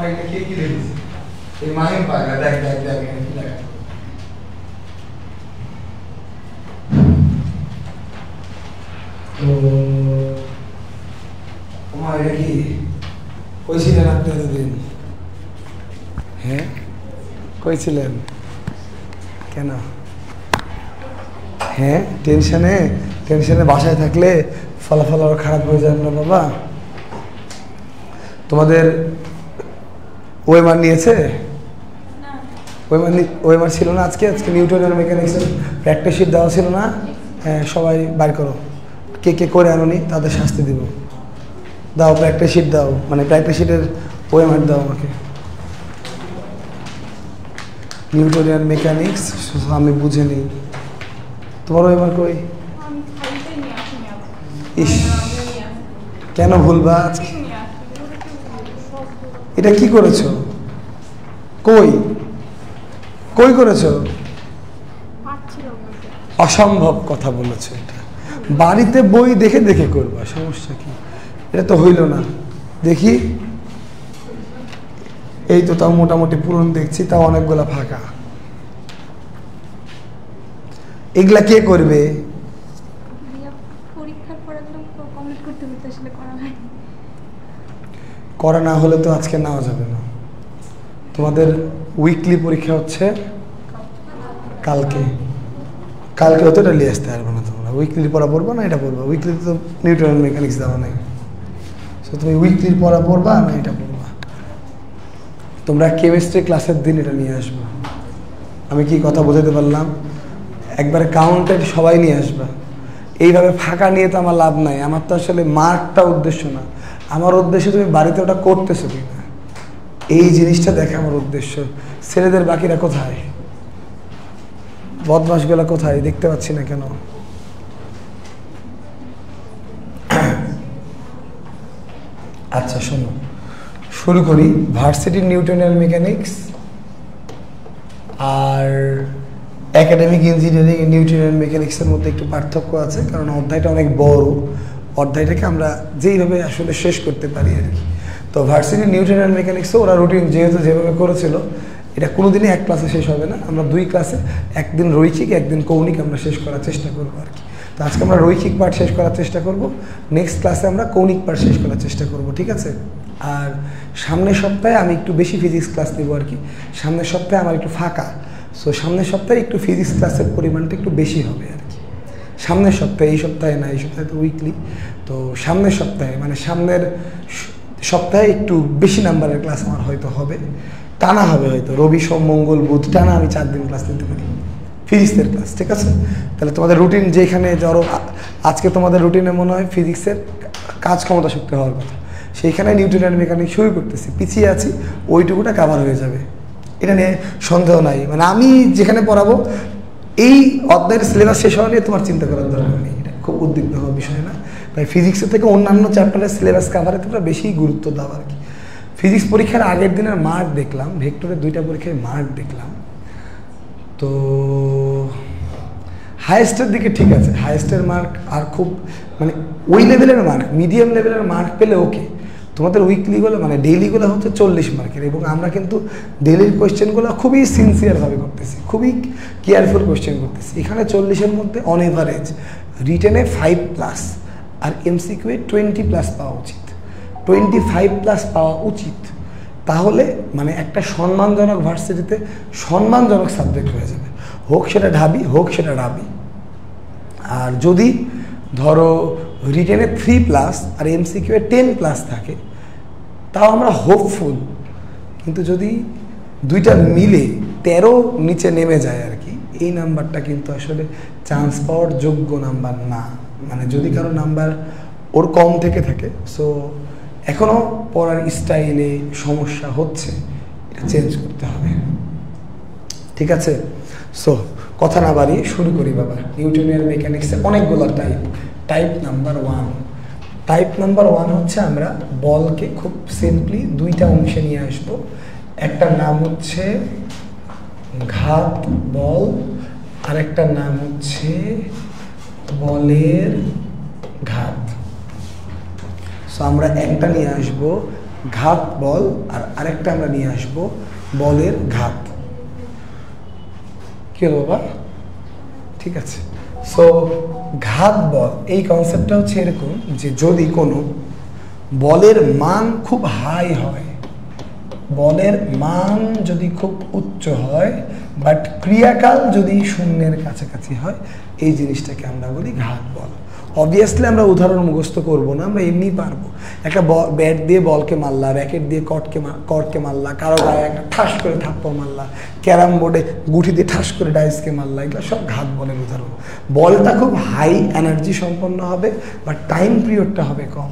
এটা কে কি লিখেছে? এই মাহিম পাগলা, দেখ দেখ দেখ এখানে কি লেখা। তো তোমার এটা কি কইছিলেন আপনি এতদিন? হ্যাঁ কইছিলেন কেন? হ্যাঁ টেনশনে বাসায় থাকলে ফলাফল আরো খারাপ হয়ে যায় না বাবা। তোমাদের ওয়েমার নিয়েছে? ওয়েমার ছিল না আজকে নিউটনের মেকানিক্সের প্র্যাকটিস শিট দেওয়া ছিল না? হ্যাঁ সবাই বাইর করো, কে কে করে আনোনি তাদের শাস্তি দিব। দাও প্র্যাকটিস শিট দাও, মানে প্র্যাকটিস শিটের ওয়েমার দাও আমাকে। নিউটনিয়ান মেকানিক্স আমি বুঝে নিই। তোমার ওয়েমার কই? ইস কেন ভুলবা আজকে? এটা কি করেছো? কই কই করেছো? অসম্ভব কথা বলেছো। এটা বাড়িতে বই দেখে দেখে করবা, সমস্যা কি? এটা তো হইল না। দেখি এই তো তাও মোটামুটি পূরণ দেখছি, তাও অনেকগুলা ফাঁকা। এগুলা কে করবে? করা না হলে তো আজকে নেওয়া যাবে না। তোমাদের উইকলি পরীক্ষা হচ্ছে কালকে। কালকে হয়তো এটা নিয়ে আসতে পারবে না তোমরা। উইকলির পড়া পড়বা না এটা পড়বা? উইকলিতে তো নিউটন মেকানিক্স দেওয়া নেই, সো তুমি উইকলির পড়া পড়বা না এটা পড়বা। তোমরা কেমিস্ট্রি ক্লাসের দিন এটা নিয়ে আসবা। আমি কি কথা বোঝাতে পারলাম? একবারে কাউন্টেড সবাই নিয়ে আসবা। এইভাবে ফাঁকা নিয়ে তো আমার লাভ নাই। আমার তো আসলে মার্কটা উদ্দেশ্য না, আমার উদ্দেশ্য তুমি বাড়িতে ওটা করতেছো কি না, এই জিনিসটা দেখে আমার উদ্দেশ্য। ছেলেদের বাকিরা কোথায়? বদমাশগুলা কোথায়? দেখতে পাচ্ছি না কেন? আচ্ছা শোনো, শুরু করি। ভার্সিটি নিউটনিয়ান মেকানিক্স আর একাডেমিক ইঞ্জিনিয়ারিং নিউটনিয়ান মেকানিক্সের মধ্যে একটু পার্থক্য আছে, কারণ অধ্যায়টা অনেক বড়। অধ্যায়টাকে আমরা যেইভাবে আসলে শেষ করতে পারি আর কি। তো ভার্সিটি নিউটনিয়ান মেকানিক্সও ওরা রুটিন যেহেতু যেভাবে করেছিল, এটা কোনোদিনই এক ক্লাসে শেষ হবে না। আমরা দুই ক্লাসে, একদিন রৈখিক একদিন কৌণিক আমরা শেষ করার চেষ্টা করবো আর কি। তো আজকে আমরা রৈখিক পার্ট শেষ করার চেষ্টা করব, নেক্সট ক্লাসে আমরা কৌণিক পার্ট শেষ করার চেষ্টা করব, ঠিক আছে? আর সামনের সপ্তাহে আমি একটু বেশি ফিজিক্স ক্লাস নেবো আর কি। সামনের সপ্তাহে আমার একটু ফাঁকা, সো সামনের সপ্তাহে একটু ফিজিক্স ক্লাসের পরিমাণটা একটু বেশি হবে আর কি। সামনের সপ্তাহে, এই সপ্তাহে না, এই সপ্তাহে তো উইকলি। তো সামনের সপ্তাহে মানে সামনের সপ্তাহে একটু বেশি নাম্বারের ক্লাস আমার হয়তো হবে, টানা হবে হয়তো। রবি সোম মঙ্গল বুধ টানা আমি 4 দিন ক্লাস নিতে পারি ফিজিক্সের ক্লাস, ঠিক আছে? তাহলে তোমাদের রুটিন যেখানে ধরো আজকে তোমাদের রুটিনে মনে হয় ফিজিক্সের কাজ ক্ষমতা শক্তি হওয়ার কথা, সেইখানে নিউটনিয়ান মেকানিক্স শুরু করতেছি, পিছিয়ে আছি, ওইটুকুটা কাভার হয়ে যাবে, এটা নিয়ে সন্দেহ নাই। মানে আমি যেখানে পড়াবো এই অধ্যায়ের সিলেবাস শেষ হওয়া নিয়ে তোমার চিন্তা করার দরকার নেই, এটা খুব উদ্বিগ্ন হওয়ার বিষয় না। তাই ফিজিক্সের থেকে অন্যান্য চ্যাপ্টারের সিলেবাস কাভারে তোমরা বেশি গুরুত্ব দাও আর কি। ফিজিক্স পরীক্ষার আগের দিনের মার্ক দেখলাম, ভেক্টরের 2টা পরীক্ষায় মার্ক দেখলাম, তো হায়েস্টের দিকে ঠিক আছে। হায়েস্টের মার্ক আর খুব মানে ওই লেভেলের মার্ক, মিডিয়াম লেভেলের মার্ক পেলে ওকে। তোমাদের উইকলিগুলো মানে ডেইলিগুলো হচ্ছে 40 মার্কের, এবং আমরা কিন্তু ডেইলির কোয়েশ্চেনগুলো খুবই সিনসিয়ারভাবে করতেছি, খুবই কেয়ারফুল কোয়েশ্চেন করতেছি। এখানে 40-এর মধ্যে অন এভারেজ রিটেনে 5+ আর এমসিকিউয়ে 20+ পাওয়া উচিত, 25+ পাওয়া উচিত। তাহলে মানে একটা সম্মানজনক ভার্সিটিতে সম্মানজনক সাবজেক্ট হয়ে যাবে, হোক সেটা ঢাবি হোক সেটা রাবি। আর যদি ধরো রিটেনে 3+ আর এমসিকিউয়ে 10+ থাকে, তাও আমরা হোপফুল। কিন্তু যদি দুইটা মিলে 13 নিচে নেমে যায় আর কি, এই নাম্বারটা কিন্তু আসলে চান্স পাওয়ার যোগ্য নাম্বার না। মানে যদি কারো নাম্বার ওর কম থেকে থাকে, সো এখনও পড়ার স্টাইলে সমস্যা হচ্ছে, এটা চেঞ্জ করতে হবে, ঠিক আছে? সো কথা না বাড়িয়ে শুরু করি বাবা। নিউটনিয়ান মেকানিক্সে অনেকগুলো টাইপ নাম্বার 1। টাইপ নাম্বার 1 হচ্ছে আমরা বলকে খুব সিম্পলি 2টা অংশে নিয়ে আসবো। একটা নাম হচ্ছে ঘাত বল, আর একটা নাম হচ্ছে বলের ঘাত। সো আমরা একটা নিয়ে আসবো ঘাত বল, আর আরেকটা আমরা নিয়ে আসবো বলের ঘাত। কি হলো বাবা? ঠিক আছে। সো ঘাত বল এই কনসেপ্টটা হচ্ছে এরকম যে যদি কোনো বলের মান খুব হাই হয়, বলের মান যদি খুব উচ্চ হয়, বাট ক্রিয়াকাল যদি শূন্যের কাছাকাছি হয়, এই জিনিসটাকে আমরা বলি ঘাত বল। অবভিয়াসলি আমরা উদাহরণ মুখস্থ করবো না, আমরা এমনি পারবো। একটা ব্যাট দিয়ে বলকে মারলা, র্যাকেট দিয়ে কর্টকে মারলা, কারো গায়ে একটা ঠাস করে থাপ্পড় মারলা, ক্যারাম বোর্ডে গুটি দিয়ে ঠাস করে ডাইসকে মারলা, এগুলো সব ঘাত বলের উদাহরণ। বলটা খুব হাই এনার্জি সম্পন্ন হবে, বাট টাইম পিরিয়ডটা হবে কম।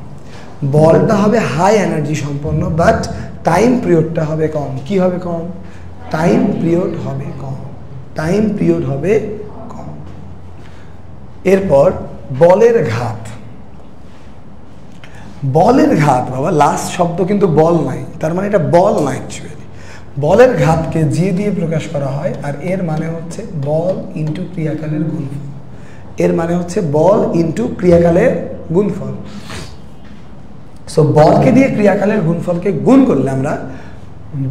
বলটা হবে হাই এনার্জি সম্পন্ন, বাট টাইম পিরিয়ডটা হবে কম। কি হবে কম? টাইম পিরিয়ড হবে কম। টাইম পিরিয়ড হবে কম। এরপর বলের ঘাত। বলের ঘাত বাবা, লাস্ট শব্দ কিন্তু বল নাই, তার মানে এটা বল না অ্যাকচুয়ালি। বলের ঘাতকে যে দিয়ে প্রকাশ করা হয়, আর এর মানে হচ্ছে বল ইন্টু ক্রিয়াকালের গুণফল। এর মানে হচ্ছে বল ইন্টু ক্রিয়াকালের গুণফল। সো বলকে দিয়ে ক্রিয়াকালের গুণফলকে গুণ করলে আমরা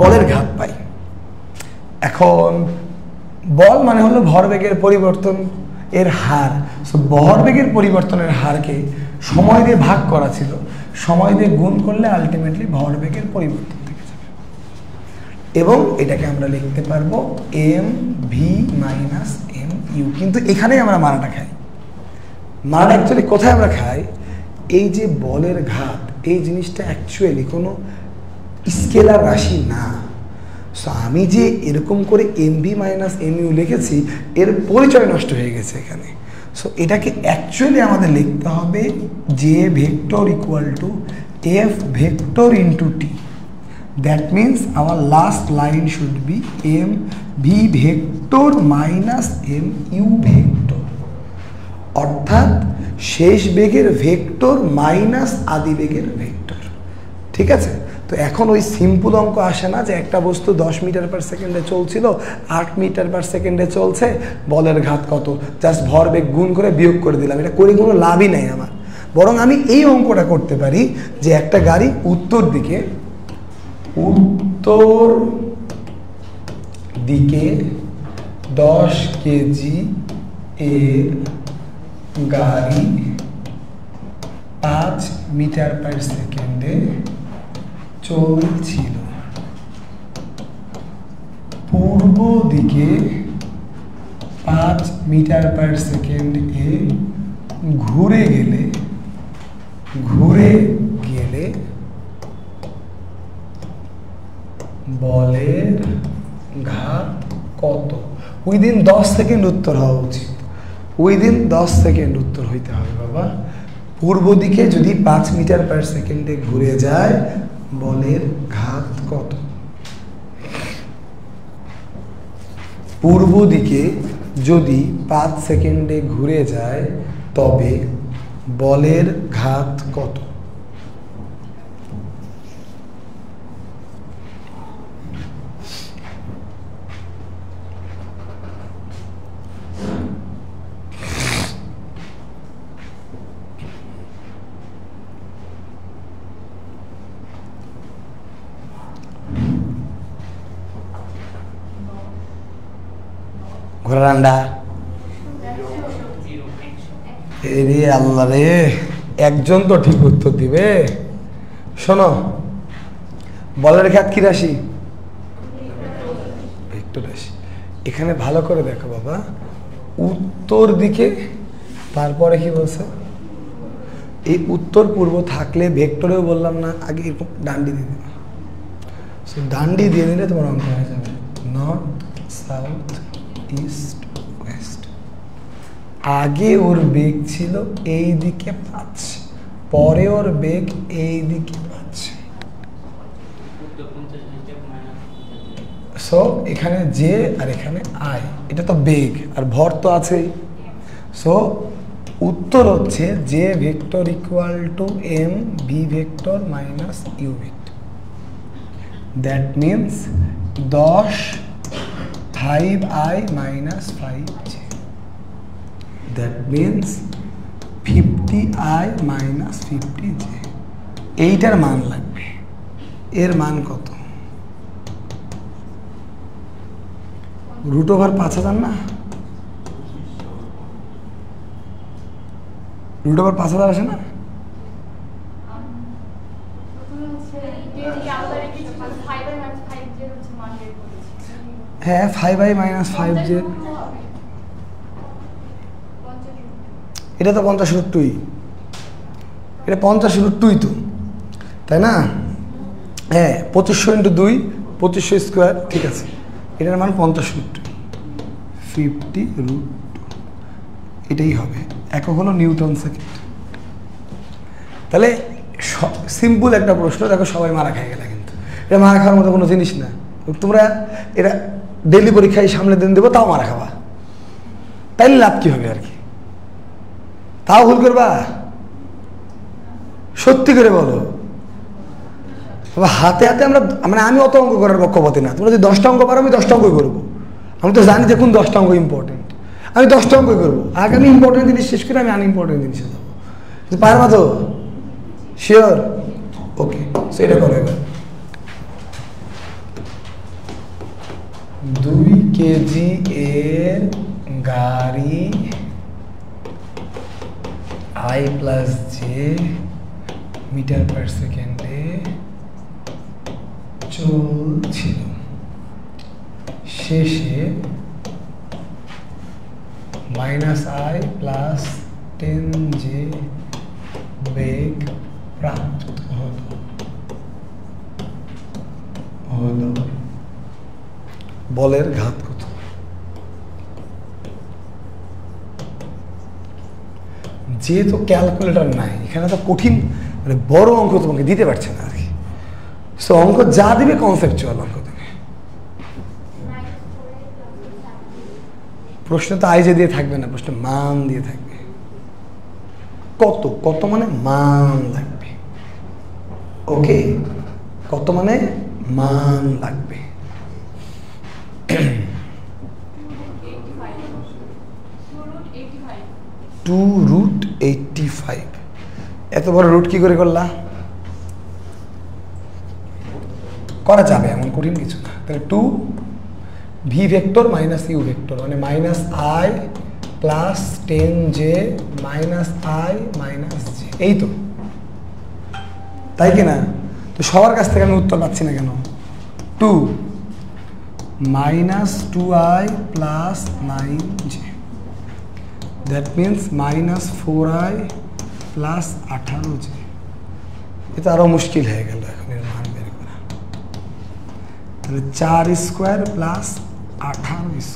বলের ঘাত পাই। এখন বল মানে হলো ভরবেগের পরিবর্তন এর হার। সো ভরবেগের পরিবর্তনের হারকে সময় দিয়ে ভাগ করা ছিল, সময় দিয়ে গুণ করলে আলটিমেটলি ভরবেগের পরিবর্তন থেকে যাবে, এবং এটাকে আমরা লিখতে পারবো M V minus M U. কিন্তু এখানেই আমরা মারাটা খাই। মারাটা অ্যাকচুয়ালি কোথায় আমরা খাই? এই যে বলের ঘাত, এই জিনিসটা অ্যাকচুয়ালি কোনো স্কেলার রাশি না। সো আমি যে এরকম করে M V minus M U লিখেছি, এর পরিচয় নষ্ট হয়ে গেছে এখানে। সো এটাকে অ্যাকচুয়ালি আমাদের লিখতে হবে J vector equal to F vector into T. That means our last line should be M V vector minus M U vector, অর্থাৎ শেষ বেগের ভেক্টর মাইনাস আদি বেগের ভেক্টর। ঠিক আছে? তো এখন ওই সিম্পল অঙ্ক আসে না যে একটা বস্তু 10 মিটার পার সেকেন্ডে চলছিল, 8 মিটার পার সেকেন্ডে চলছে, বলের ঘাত কত, জাস্ট ভরবেগ গুণ করে বিয়োগ করে দিলাম। এটা করে কোনো লাভই নাই আমার। বরং আমি এই অঙ্কটা করতে পারি যে একটা গাড়ি উত্তর দিকে 10 কেজি এর গাড়ি 5 মিটার পার সেকেন্ডে চলছিল, পূর্ব দিকে 5 মিটার পার সেকেন্ড এ ঘুরে গেলে বলের ঘাত কত? উইদিন 10 সেকেন্ড উত্তর হওয়া উচিত। উইদিন 10 সেকেন্ড উত্তর হইতে হবে বাবা। পূর্ব দিকে যদি 5 মিটার পার সেকেন্ডে ঘুরে যায়, বলের ঘাত কত? পূর্ব দিকে যদি 5 সেকেন্ডে ঘুরে যায়, তবে বলের ঘাত কত? ঘোড়ার আন্ডা। রে আল্লাহ রে, একজন তো ঠিক উত্তর দিবে। শোনো, বলের ঘাত কি রাশি? ভেক্টর রাশি। এখানে ভালো করে দেখো বাবা, উত্তর দিকে, তারপরে কি বলছে? এই উত্তর পূর্ব থাকলে ভেক্টরেও বললাম না আগে এরকম ডান্ডি দিয়ে দিবে। সো ডান্ডি দিয়ে দিলে তোমার অঙ্ক হয়ে যাবে নর্থ সাউথ ইস্ট ওয়েস্ট। আগে ওর বেগ ছিল এই দিকে 5, পরে ওর বেগ এই দিকে 5। সো এখানে জে আর এখানে আই, এটা তো বেগ আর ভর তো আছেই। সো উত্তর হচ্ছে J vector equal to M V vector minus U vector. That means 10 5i minus 5j. That means 50i minus 50j. এইটার মান লাগবে। এর মান কত? √5,000 না? √5,000 আসে না? হ্যাঁ 5i - 5j, এটা তো 50√2, এটা 50√2 তো, তাই না? হ্যাঁ 2500 × 2 2500 স্কোয়ার, ঠিক আছে, এটার মান 50√2, 50√2, এটাই হবে। একক হলো নিউটন সেকেন্ড। তাহলে সিম্পল একটা প্রশ্ন, দেখো সবাই মারা খাই গেলে, কিন্তু এটা মারা খাওয়ার মতো কোনো জিনিস না। তোমরা এটা ডেলি পরীক্ষায় সামনে দিন দেবো, তাও মারা খাবা, তাইলে লাভ কি হবে আর কি? তাও ভুল করবা? সত্যি করে বলো। হাতে হাতে আমরা, মানে আমি অত অঙ্ক করার পক্ষপাতি না। তোমরা যদি 10টা অঙ্ক পারো, আমি 10টা অঙ্কই করবো। আমি তো জানি যে কোন 10টা অঙ্ক ইম্পর্টেন্ট, আমি 10টা অঙ্কই করবো। আগে আমি ইম্পর্টেন্ট জিনিস শেষ করে আমি আনইম্পর্টেন্ট জিনিসে যাবো। পারবা তো? শিওর? ওকে, সেটা করো এবার। 2 কেজি এর গাড়ি i + j মিটার/সেকেন্ডে চলছিল, শেষে -i + 10j বেগ প্রাপ্ত হলো। বলের ঘাত কত? যেহেতু ক্যালকুলেটর নাই এখানে, তো কঠিন মানে বড় অঙ্ক তোমাকে দিতে পারছে না আর কি। সো অঙ্ক যা দিবে কনসেপচুয়াল অঙ্ক দেবে। প্রশ্ন তো আইজে দিয়ে থাকবে না, প্রশ্ন মান দিয়ে থাকবে। কত? কত মানে মান লাগবে। ওকে, কত মানে মান লাগবে। 2√85। এত বড় রুট কি করে করলা? করা যাবে, এমন কঠিন কিছু না। তাহলে 2 v ভেক্টর - u ভেক্টর, মানে -i + 10j - i - j, এই তো, তাই কিনা? তো সবার কাছ থেকে আমি উত্তর পাচ্ছি না কেন? 2 - 2i + 9j, that means -4i + 18j। এটা আরো মুশকিল হয়ে গেল এখন এর মান বের করা। তাহলে 4² + 18²।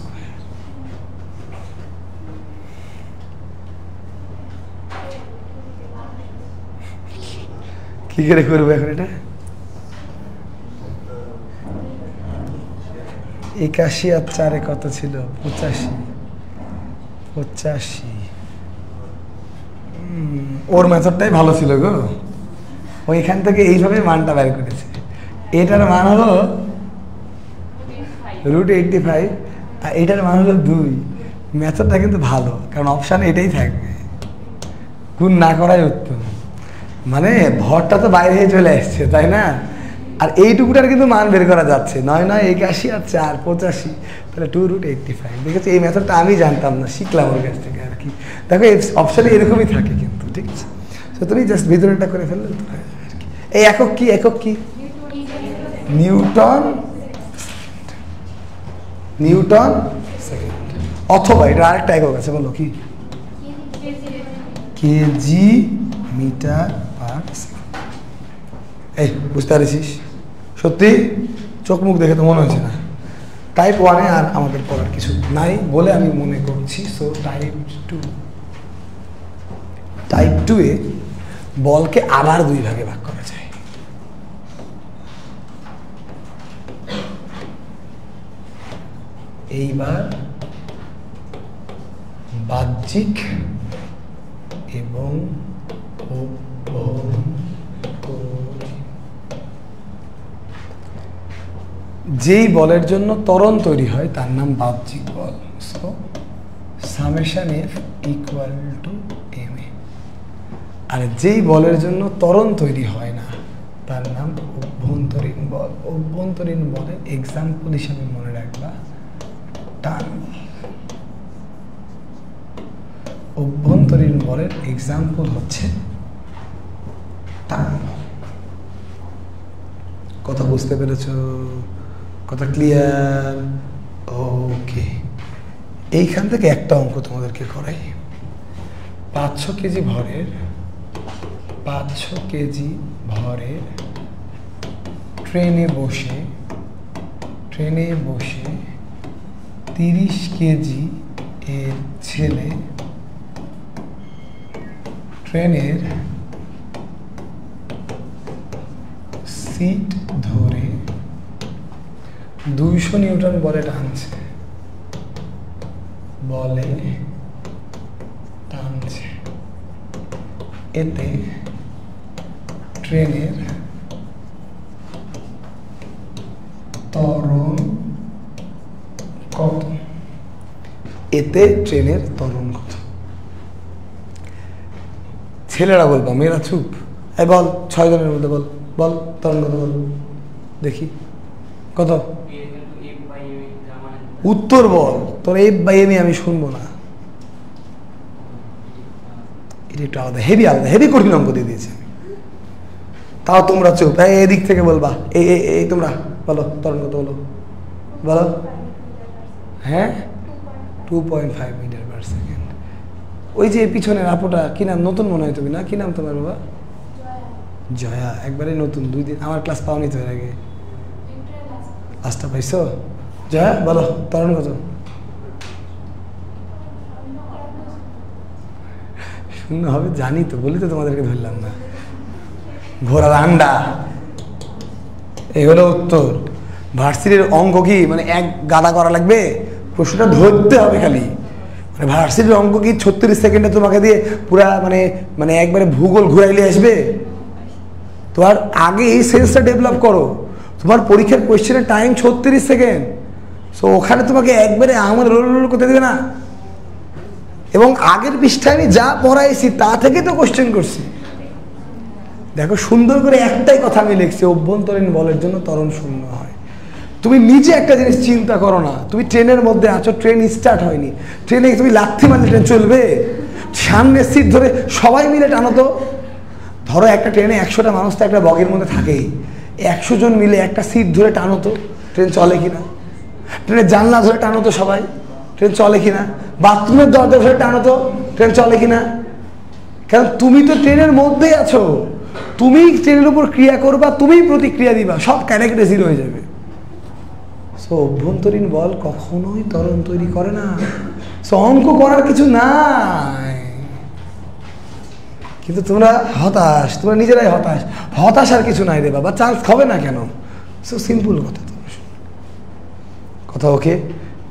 কি করে করবো এখন এটা? 81 আর 4 কত ছিল? 85। ওর মেথডটাই ভালো ছিল গো, ওইখান থেকে এইভাবে মানটা বের করেছে। এটার মান হলো √85 আর এটার মান হলো 2। মেথডটা কিন্তু ভালো, কারণ অপশানে এটাই থাকবে, গুণ না করাই উত্তম। মানে ভরটা তো বাইরে হয়ে চলে আসছে, তাই না? আর এইটুকুটার কিন্তু মান বের করা যাচ্ছে। 9 9 81 আর 4 85, তাহলে 2√85। দেখেছি, এই মেথডটা আমি জানতাম না, শিখলাম ওর কাছ থেকে আর কি। দেখো এই অপশানে এরকমই থাকে কিন্তু, ঠিক আছে? তো তুমি জাস্ট ভিতরেটা করে ফেললে তো আর কি। এই একক কি? একক কি? Newton second. অথবা এটা আরেকটা একক আছে, বলো কি? KG metre per second. এই বুঝতে পারছিস? সত্যি চোখ মুখ দেখে তো মনে হচ্ছে না। টাইপ 1-এ আর আমাদের পড়ার কিছু নাই বলে আমি মনে করছি। সো টাইপ 2-এ বলকে আবার 2 ভাগে ভাগ করা যায়। এইবার বাহ্যিক এবং যেই বলের জন্য ত্বরণ তৈরি হয় তার নাম বাহ্যিক বল। So summation F = ma। আর যেই বলের জন্য ত্বরণ তৈরি হয় না তার নাম অভ্যন্তরীণ অভ্যন্তরীণ বল। অভ্যন্তরীণ বলের এক্সাম্পল হিসাবে মনে রাখবা টান বল। অভ্যন্তরীণ বলের এক্সাম্পল হচ্ছে টান বল। কথা বুঝতে পেরেছো? কথা ক্লিয়ার? ওকে, এইখান থেকে একটা অঙ্ক তোমাদেরকে করাই। 500 কেজি ভরের 500 কেজি ভরের ট্রেনে বসে 30 কেজি এর ছেলে ট্রেনের সিট ধরে 200 নিউটন বলে টানছে। এতে ট্রেনের ত্বরণ কত? ছেলেরা বলবা, মেয়েরা চুপ। এই বল, 6 জনের মধ্যে বল, ত্বরণ কত বল দেখি। কত? উত্তর বল। তোর F/m আমি শুনবো না। এটা একটু আলাদা, হেভি কঠিন অঙ্ক দিয়ে দিয়েছে। তাও তোমরা চুপ। এদিক থেকে বলবা, এই তোমরা বলো ত্বরণ কত বলো। হ্যাঁ, 2.5 মিটার পার সেকেন্ড। ওই যে পিছনের আপুটা, কি নাম? নতুন মনে হয় তুমি না? কি নাম তোমার বাবা? জয়া। একবারে নতুন, 2 দিন। আমার ক্লাস পাওনি তো এর আগে? ক্লাসটা পাইছো? জয়া বলো ত্বরণ কত? শূন্য হবে জানি তো, বলি তো তোমাদেরকে ধরলাম না। ঘোড়ার আন্ডা। এই হলো উত্তর। ভার্সিটির অঙ্ক কি মানে এক গাদা করা লাগবে? প্রশ্নটা ধরতে হবে খালি। মানে ভার্সিটির অঙ্ক কি 36 সেকেন্ডে তোমাকে দিয়ে পুরা মানে একবারে ভূগোল ঘুরাইলে আসবে? তোমার আগে এই সেন্সটা ডেভেলপ করো। তোমার পরীক্ষার কোয়েশ্চেনের টাইম 36 সেকেন্ড। সো ওখানে তোমাকে একবারে আমার রোল করতে দেবে না। এবং আগের পৃষ্ঠায় আমি যা পড়াইছি তা থেকে তো কোশ্চেন করছি। দেখো সুন্দর করে একটাই কথা আমি লিখছি, অভ্যন্তরীণ বলের জন্য ত্বরণ শূন্য হয়। তুমি নিজে একটা জিনিস চিন্তা করো না, তুমি ট্রেনের মধ্যে আছো, ট্রেন স্টার্ট হয়নি, ট্রেনে তুমি লাথি মারলে ট্রেন চলবে? সামনের সিট ধরে সবাই মিলে টানো তো। ধরো একটা ট্রেনে 100টা মানুষ তো একটা বগির মধ্যে থাকেই, 100 জন মিলে একটা সিট ধরে টানো তো, ট্রেন চলে কিনা? ট্রেনের জানলা ধরে টানো তো সবাই, ট্রেন চলে কিনা? বাথরুমের দরজা ধরে টানো তো, ট্রেন চলে কিনা? কারণ তুমি তো ট্রেনের মধ্যেই আছো, তুমি ট্রেনের উপর ক্রিয়া করবা, তুমিই প্রতিক্রিয়া দিবা, সব ক্যাটাগরি জিরো হয়ে যাবে। সো অভ্যন্তরীণ বল কখনোই ত্বরণ তৈরি করে না। সো অঙ্ক করার কিছু নাই। কিন্তু তোমরা হতাশ, তোমরা নিজেরাই হতাশ আর কিছু নাই রে বাবা, চান্স হবে না কেন? সো সিম্পল কথা। কথা ওকে?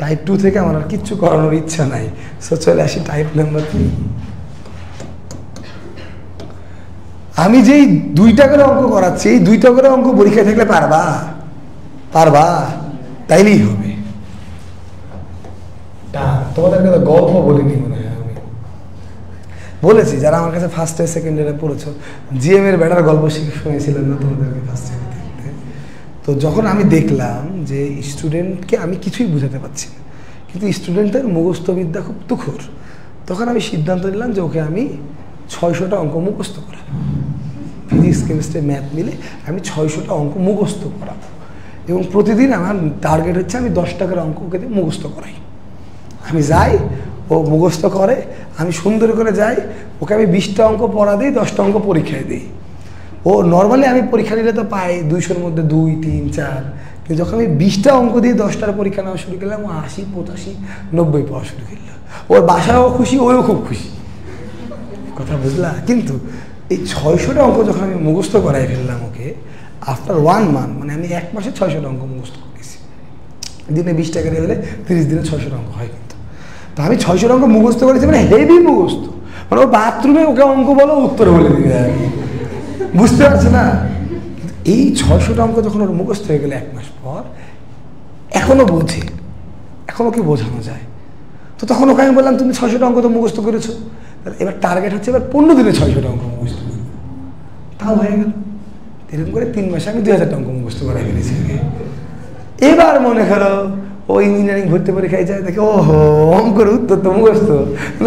টাইপ 2 থেকে আমার আর কিচ্ছু করানোর ইচ্ছা নাই। সো চলে আসি টাইপ নাম্বার 3। আমি যেই 2টা করে অঙ্ক করাচ্ছি, এই 2টা করে অঙ্ক পরীক্ষায় থাকলে পারবা? তাইলেই হবে। তোমাদেরকে তো গল্প বলিনি মনে হয়, আমি বলেছি যারা আমার কাছে ফার্স্ট ইয়ার সেকেন্ড ইয়ারে পড়েছো, জিএম এর ব্যাটার গল্প শুনেছিলেন না তোমাদেরকে ফার্স্ট ইয়ারে দেখতে? তো যখন আমি দেখলাম যে স্টুডেন্টকে আমি কিছুই বুঝাতে পারছি না, কিন্তু স্টুডেন্টের মুখস্থবিদ্যা খুব তুখর, তখন আমি সিদ্ধান্ত নিলাম যে ওকে আমি 600টা অঙ্ক মুখস্থ করাবো। ফিজিক্স কেমিস্ট্রি ম্যাথ মিলে আমি 600টা অঙ্ক মুখস্থ করাবো। এবং প্রতিদিন আমার টার্গেট হচ্ছে আমি 10 টাকার অঙ্ক ওকে মুখস্থ করাই। আমি যাই, ও মুখস্থ করে, আমি সুন্দর করে যাই, ওকে আমি 20টা অঙ্ক পড়া দিই, 10টা অঙ্ক পরীক্ষায় দিই। ও নর্মালি আমি পরীক্ষা দিলে তো পাই 200-র মধ্যে 2, 3, 4, কিন্তু যখন আমি 20টা অঙ্ক দিয়ে 10টার পরীক্ষা নেওয়া শুরু করলাম, ও 80, 85, 90 পাওয়া শুরু করলো। ওর বাসায়ও খুশি, ওও খুব খুশি। কথা বুঝলা? কিন্তু এই 600টা অঙ্ক যখন আমি মুখস্থ করাই ফেললাম ওকে, আফটার 1 মান্থ, মানে আমি 1 মাসে 600টা অঙ্ক মুখস্থ করেছি। দিনে 20 টাকা দিয়ে হলে 30 দিনে 600টা অঙ্ক হয়। কিন্তু তো আমি 600টা অঙ্ক মুখস্থ করেছি, মানে হেভি মুখস্থ, মানে ওর বাথরুমে ওকে অঙ্ক বলো, উত্তর বলে দিবে। বুঝতে পারছে না? কিন্তু এই 600টা অঙ্ক যখন ওর মুখস্থ হয়ে গেলে 1 মাস পর, এখনো বোঝে, এখনো কি বোঝানো যায়? তো তখন ওকে আমি বললাম তুমি 600টা অঙ্ক তো মুখস্থ করেছো, এবার টার্গেট হচ্ছে এবার 15 দিনে 600টা অঙ্ক মুখস্থ করবে। তাও হয়ে গেল। এরকম করে 3 মাসে আমি 2000 অঙ্ক মুখস্থ করাই ফেলেছি। এবার মনে করো ও ইঞ্জিনিয়ারিং ভর্তি পরীক্ষায় যায়, দেখে ওহো অঙ্কের উত্তর তো মুখস্থ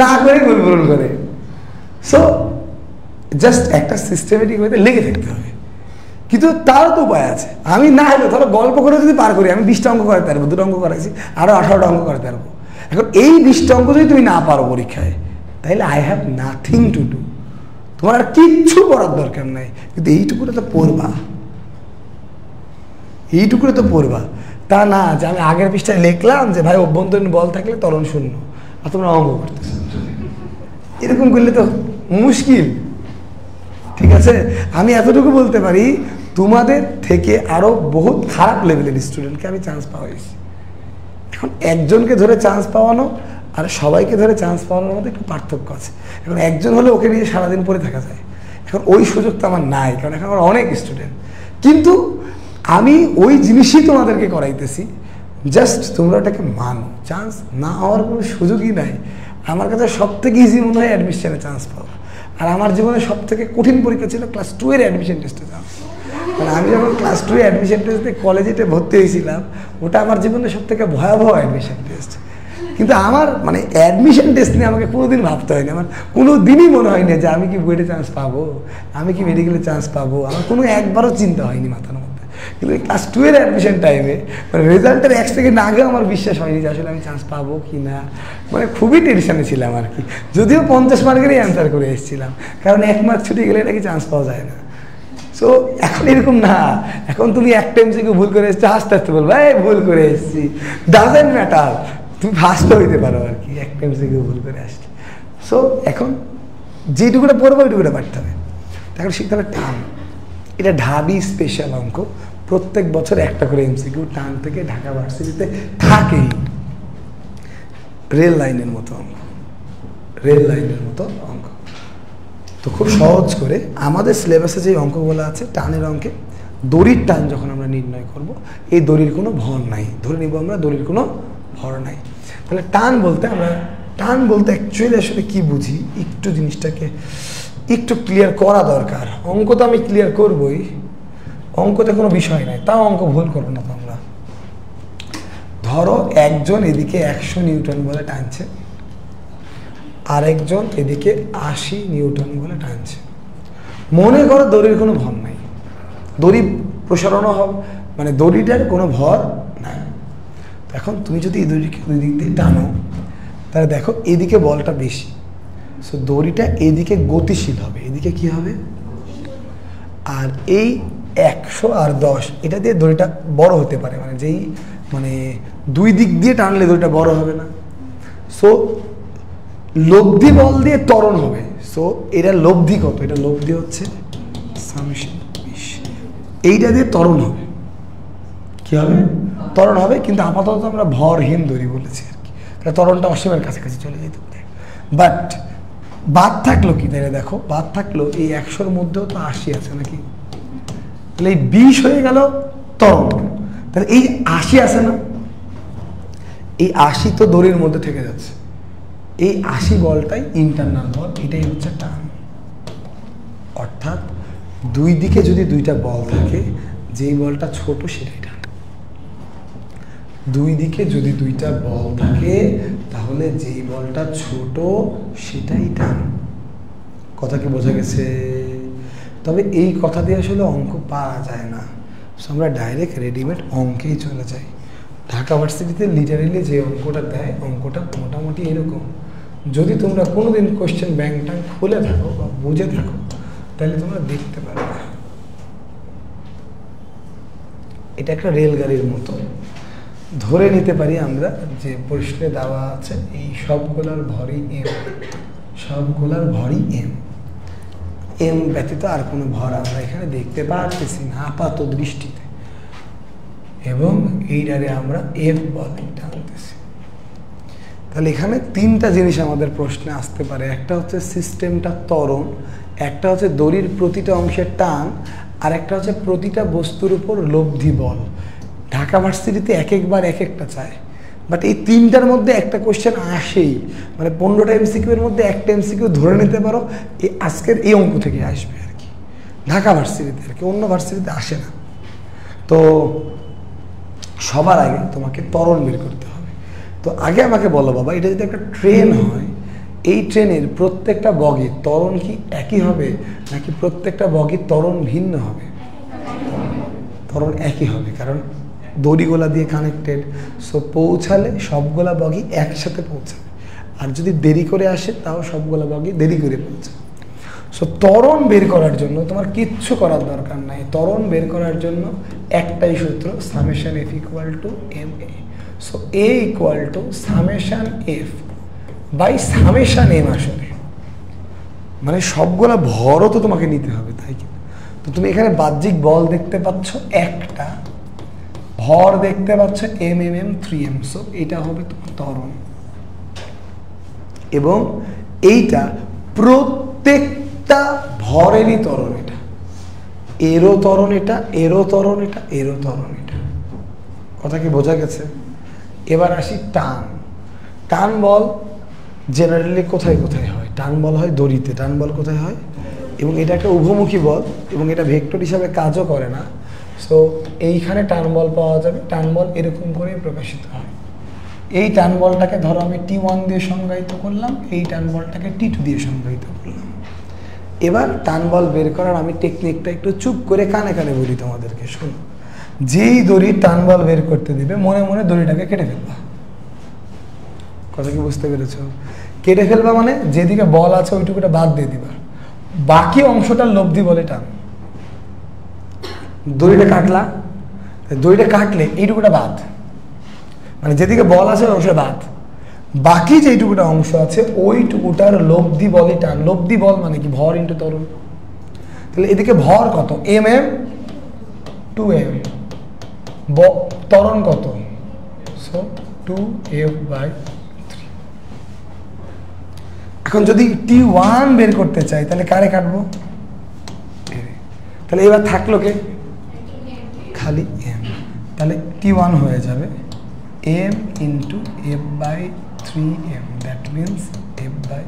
না করে ভুল পূরণ করে। সো জাস্ট একটা সিস্টেমেটিক ওয়েতে লেগে থাকতে হবে, কিন্তু তারও তো উপায় আছে। আমি না হলে ধরো গল্প করে যদি পার করি, আমি 20টা অঙ্ক করাতে পারবো, 2টা অঙ্ক করাইছি, আরও 18টা অঙ্ক করাতে পারবো। এখন এই 20টা অঙ্ক যদি তুমি না পারো পরীক্ষায়, তাহলে I have nothing to do, তোমার আর কিচ্ছু করার দরকার নাই। কিন্তু এইটুকুটা তো পড়বা, এইটুকুটা তো পড়বা। তা না যে আমি আগের পৃষ্ঠায় লিখলাম যে ভাই অভ্যন্তরীণ বল থাকলে ত্বরণ শূন্য, আর তোমরা অঙ্ক করতেছো, এরকম করলে তো মুশকিল। ঠিক আছে, আমি এতটুকু বলতে পারি তোমাদের থেকে আরো বহুত খারাপ লেভেলের স্টুডেন্টকে আমি চান্স পাওয়াইছি। এখন একজনকে ধরে চান্স পাওয়ানো আর সবাইকে ধরে চান্স পাওয়ানোর মধ্যে একটু পার্থক্য আছে। এখন একজন হলে ওকে নিয়ে সারাদিন পরে থাকা যায়, এখন ওই সুযোগটা আমার নাই, কারণ এখন আমার অনেক স্টুডেন্ট। কিন্তু আমি ওই জিনিসই তোমাদেরকে করাইতেছি, জাস্ট তোমরা ওটাকে মানো। চান্স না হওয়ার কোনো সুযোগই নাই। আমার কাছে সব থেকে ইজি মনে হয় অ্যাডমিশনে চান্স পাওয়া। আর আমার জীবনে সব থেকে কঠিন পরীক্ষা ছিল ক্লাস 2 এর অ্যাডমিশন টেস্টে চান্স। মানে আমি যখন ক্লাস 2 এ অ্যাডমিশন টেস্টে কলেজেতে ভর্তি হয়েছিলাম, ওটা আমার জীবনে সব থেকে ভয়াবহ অ্যাডমিশন টেস্ট। কিন্তু আমার মানে অ্যাডমিশন টেস্ট নিয়ে আমাকে কোনোদিন ভাবতে হয়নি, আমার কোনো দিনই মনে হয়নি যে আমি কি বুয়েটে চান্স পাবো, আমি কি মেডিকেলে চান্স পাবো, আমার কোনো একবারও চিন্তা হয়নি মাথার মধ্যে। কিন্তু ক্লাস 2 এর অ্যাডমিশন টাইমে মানে রেজাল্টের 1 সেকেন্ড আগেও আমার বিশ্বাস হয়নি যে আসলে আমি চান্স পাবো কি না। মানে খুবই টেনশনে ছিলাম আর কি, যদিও 50 মার্কেরই অ্যান্সার করে এসেছিলাম, কারণ 1 মার্ক ছুটে গেলে নাকি চান্স পাওয়া যায় না। সো এখন এরকম না, এখন তুমি একটা এমসিকিউ ভুল করে এসছো, আস্তে আস্তে বলবো এই ভুল করে এসেছি, ডাজেন্ট ম্যাটার, তুমি ফার্স্ট হইতে পারো আর কি একটা এমসিকিউ ভুল করে আসলে। সো এখন যেটুকুটা পড়বো ওইটুকুটা পারতে হবে। এখন শিখতে হবে টান, এটা ঢাবি স্পেশাল অঙ্ক, প্রত্যেক বছর একটা করে এমসিকিউ টান থেকে ঢাকা ভার্সিটিতে থাকেই। রেল লাইনের মতো অঙ্ক, রেল লাইনের মতো অঙ্ক। তো খুব সহজ করে আমাদের সিলেবাসে যে অঙ্কগুলো আছে টানের অঙ্কে, দড়ির টান যখন আমরা নির্ণয় করব, এই দড়ির কোনো ভর নাই, ধরে নিব আমরা দড়ির কোনো ভর নাই। তাহলে টান বলতে আমরা, টান বলতে অ্যাকচুয়ালি আসলে কি বুঝি, একটু জিনিসটাকে একটু ক্লিয়ার করা দরকার। অঙ্ক তো আমি ক্লিয়ার করবই, অঙ্কতে কোনো বিষয় নাই, তাও অঙ্ক ভুল করবো না তোমরা। ধরো একজন এদিকে 100 নিউটন বলে টানছে, আরেকজন এদিকে 80 নিউটন বলে টানছে। মনে করো দড়ির কোনো ভর নাই, দড়ি প্রসারণও হবে, মানে দড়িটার কোনো ভর নাই। এখন তুমি যদি এই দড়িকে দুই দিক দিয়ে টানো, তাহলে দেখো এদিকে বলটা বেশি, সো দড়িটা এদিকে গতিশীল হবে, এদিকে কি হবে, আর এই 100 আর 10 এটা দিয়ে দড়িটা বড় হতে পারে, মানে যেই মানে দুই দিক দিয়ে টানলে দড়িটা বড় হবে না। সো লব্ধি বল দিয়ে ত্বরণ হবে। সো এটা লব্ধি কত, এটা লব্ধি হচ্ছে সামেশন 20, এইটা দিয়ে ত্বরণ হবে, কি হবে, ত্বরণ হবে। কিন্তু আপাতত আমরা ভরহীন দড়ি বলেছি আর কি, তাহলে ত্বরণটা অসীমের কাছাকাছি চলে যেতে পারে। বাট বাদ থাকলো কি, তাহলে দেখো বাদ থাকলো এই 100-র মধ্যেও তো 80 আছে নাকি, তাহলে এই 20 হয়ে গেল ত্বরণ, তাহলে এই 80 আছে না, এই 80 তো দড়ির মধ্যে থেকে যাচ্ছে, এই 80 বলটাই ইন্টারনাল বল, এটাই হচ্ছে টান। অর্থাৎ দুই দিকে যদি দুইটা বল থাকে, যেই বলটা ছোট সেটাই টান। দুই দিকে যদি দুইটা বল থাকে, তাহলে যেই বলটা ছোট সেটাই টান। কথা কি বোঝা গেছে? তবে এই কথা দিয়ে আসলে অঙ্ক পাওয়া যায় না, আমরা ডাইরেক্ট রেডিমেড অঙ্কেই চলে যাই। ঢাকা ভার্সিটিতে লিটারেলি যে অঙ্কটা দেয়, অঙ্কটা মোটামুটি এরকম। যদি তোমরা কোনোদিন কোশ্চেন ব্যাংকটা খুলে থাকো বা বুঝে থাকো, তাহলে তোমরা দেখতে পারবে এটা একটা রেলগাড়ির মতো। ধরে নিতে পারি আমরা যে প্রশ্নে দেওয়া আছে এই সবগুলার ভরই এম, সবগুলার ভরই এম, এম ব্যতীত আর কোনো ভর আমরা এখানে দেখতে পারতেছি না আপাত দৃষ্টিতে, এবং এইটারে আমরা এফ বলে টানতেছি। তাহলে এখানে তিনটা জিনিস আমাদের প্রশ্নে আসতে পারে, একটা হচ্ছে সিস্টেমটা ত্বরণ, একটা হচ্ছে দড়ির প্রতিটা অংশের টান, আর একটা হচ্ছে প্রতিটা বস্তুর উপর লব্ধি বল। ঢাকা ভার্সিটিতে এক একবার এক একটা চায়, বাট এই তিনটার মধ্যে একটা কোশ্চেন আসেই, মানে 15টা এমসিকিউ এর মধ্যে একটা এমসিকিউ ধরে নিতে পারো এই আজকের এই অঙ্ক থেকে আসবে আর কি। ঢাকা ভার্সিটিতে আর কি, অন্য ভার্সিটিতে আসে না। তো সবার আগে তোমাকে ত্বরণ বের করতে হবে। তো আগে আমাকে বলো বাবা, এটা যদি একটা ট্রেন হয়, এই ট্রেনের প্রত্যেকটা বগির ত্বরণ কি একই হবে নাকি প্রত্যেকটা বগির ত্বরণ ভিন্ন হবে? ত্বরণ একই হবে, কারণ দড়িগুলা দিয়ে কানেক্টেড। সো পৌঁছালে সবগুলা বগি একসাথে পৌঁছাবে, আর যদি দেরি করে আসে তাও সবগুলা বগি দেরি করে পৌঁছাবে। সো ত্বরণ বের করার জন্য তোমার কিচ্ছু করার দরকার নাই। ত্বরণ বের করার জন্য একটাই সূত্র, summation F equal to M A. So A equal to summation F by summation M. আসলে মানে সবগুলা ভরও তো তোমাকে নিতে হবে, তাই কি? তো তুমি এখানে বাহ্যিক বল দেখতে পাচ্ছ একটা, ভর দেখতে পাচ্ছ M M M 3m। So এটা হবে তোমার ত্বরণ, এবং এইটা প্রত্যেকটা ভরেরই ত্বরণ। এটা এরও ত্বরণ, এটা এরও ত্বরণ, এটা এরও ত্বরণ। এটা কথা কি বোঝা গেছে? এবার আসি টান। টান বল জেনারেলি কোথায় কোথায় হয়? টান বল হয় দড়িতে। টান বল কোথায় হয়? এবং এটা একটা উভমুখী বল, এবং এটা ভেক্টর হিসাবে কাজও করে না। সো এইখানে টান বল পাওয়া যাবে। টান বল এরকম করেই প্রকাশিত হয়। এই টান বলটাকে ধরো আমি T1 দিয়ে সংজ্ঞায়িত করলাম, এই টান বলটাকে T2 দিয়ে সংজ্ঞায়িত করলাম। এবার টান বল বের করার আমি টেকনিকটা একটু চুপ করে কানে কানে বলি তোমাদেরকে, শোনো। যেই দড়ি টান বল বের করতে দিবে, মনে মনে দড়িটাকে কেটে ফেলবা। কথা কি বুঝতে পেরেছ? কেটে ফেলবা মানে যেদিকে বল আছে ওইটুকুটা বাদ দিয়ে দিবা, বাকি অংশটা লব্ধি বলে টান। দড়িটা কাটলা, দড়িটা কাটলে এইটুকুটা বাদ, মানে যেদিকে বল আছে ওই অংশটা বাদ, বাকি যেইটুকুটা অংশ আছে ওইটুকুটার লব্ধি বলে টান। লব্ধি বল মানে কি? ভর ইন্টু ত্বরণ। তাহলে এদিকে ভর কত? এম এম 2m, ত্বরণ কত? So 2f/3। এখন যদি T1 বের করতে চাই তাহলে কারে কাটবো? তাহলে এবার থাকলো কে? খালি m। তাহলে T1 হয়ে যাবে m into f/3m, that means f/3।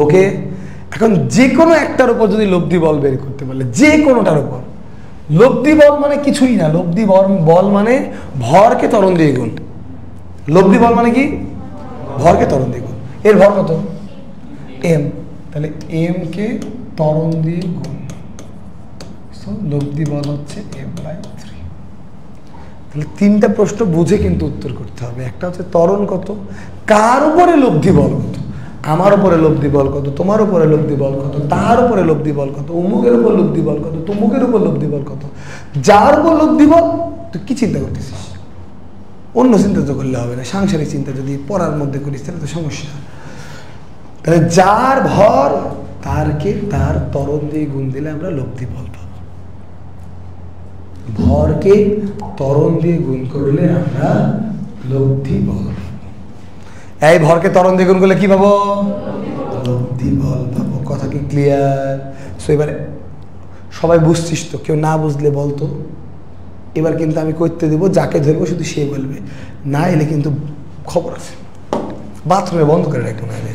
ওকে, এখন যে কোনো একটার উপর যদি লব্ধি বল বের করতে পারলে, যে কোনোটার উপর লব্ধি বল মানে কিছুই না। লব্ধি বল মানে ভরকে ত্বরণ দিয়ে গুণ। লব্ধি বল মানে কি? ভরকে ত্বরণ দিয়ে গুণ। এর ভর কত? m। তাহলে m কে ত্বরণ দিয়ে গুণ, সো লব্ধি বল হচ্ছে f/3। তাহলে তিনটা প্রশ্ন বুঝে কিন্তু উত্তর করতে হবে। একটা হচ্ছে ত্বরণ কত, কার উপরে লব্ধি বল কত, আমার উপরে লব্ধি বল কত, তোমার উপরে লব্ধি বল কত, তার উপরে লব্ধি বল কত, অমুকের উপর লব্ধি বল কত, তমুকের উপর লব্ধি বল কত। যার উপর লব্ধি বল, তুই কি চিন্তা করতেছিস? অন্য চিন্তা তো করলে হবে না, সাংসারিক চিন্তা যদি পড়ার মধ্যে করিস তাহলে তো সমস্যা। তাহলে যার ভর তারকে তার ত্বরণ দিয়ে গুণ দিলে আমরা লব্ধি বল পাবো। ভরকে ত্বরণ দিয়ে গুণ করলে আমরা লব্ধি বল পাবো। এই ভরকে ত্বরণ দিয়ে গুণ করলে কি পাবো? লব্ধি বল পাবো। কথা কি ক্লিয়ার? সো এবারে সবাই বুঝছিস তো? কেউ না বুঝলে বলতো। এবার কিন্তু আমি করতে দেবো, যাকে ধরবো শুধু সে বলবে, না এলে কিন্তু খবর আছে। বাথরুমে বন্ধ করে রাখবো, না এলে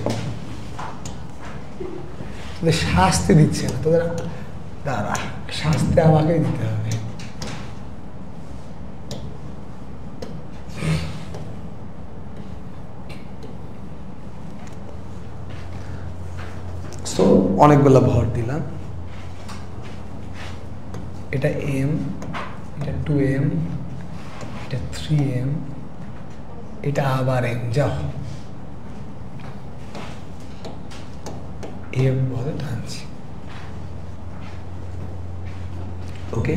তোদের শাস্তি দিচ্ছে না। তোদের দাঁড়া, শাস্তি আমাকেই দিতে হবে। সো অনেকগুলো ভর দিলাম। এটা m, এটা 2m, এটা 3m, এটা আবার m। যাও m বলে টানছি। ওকে,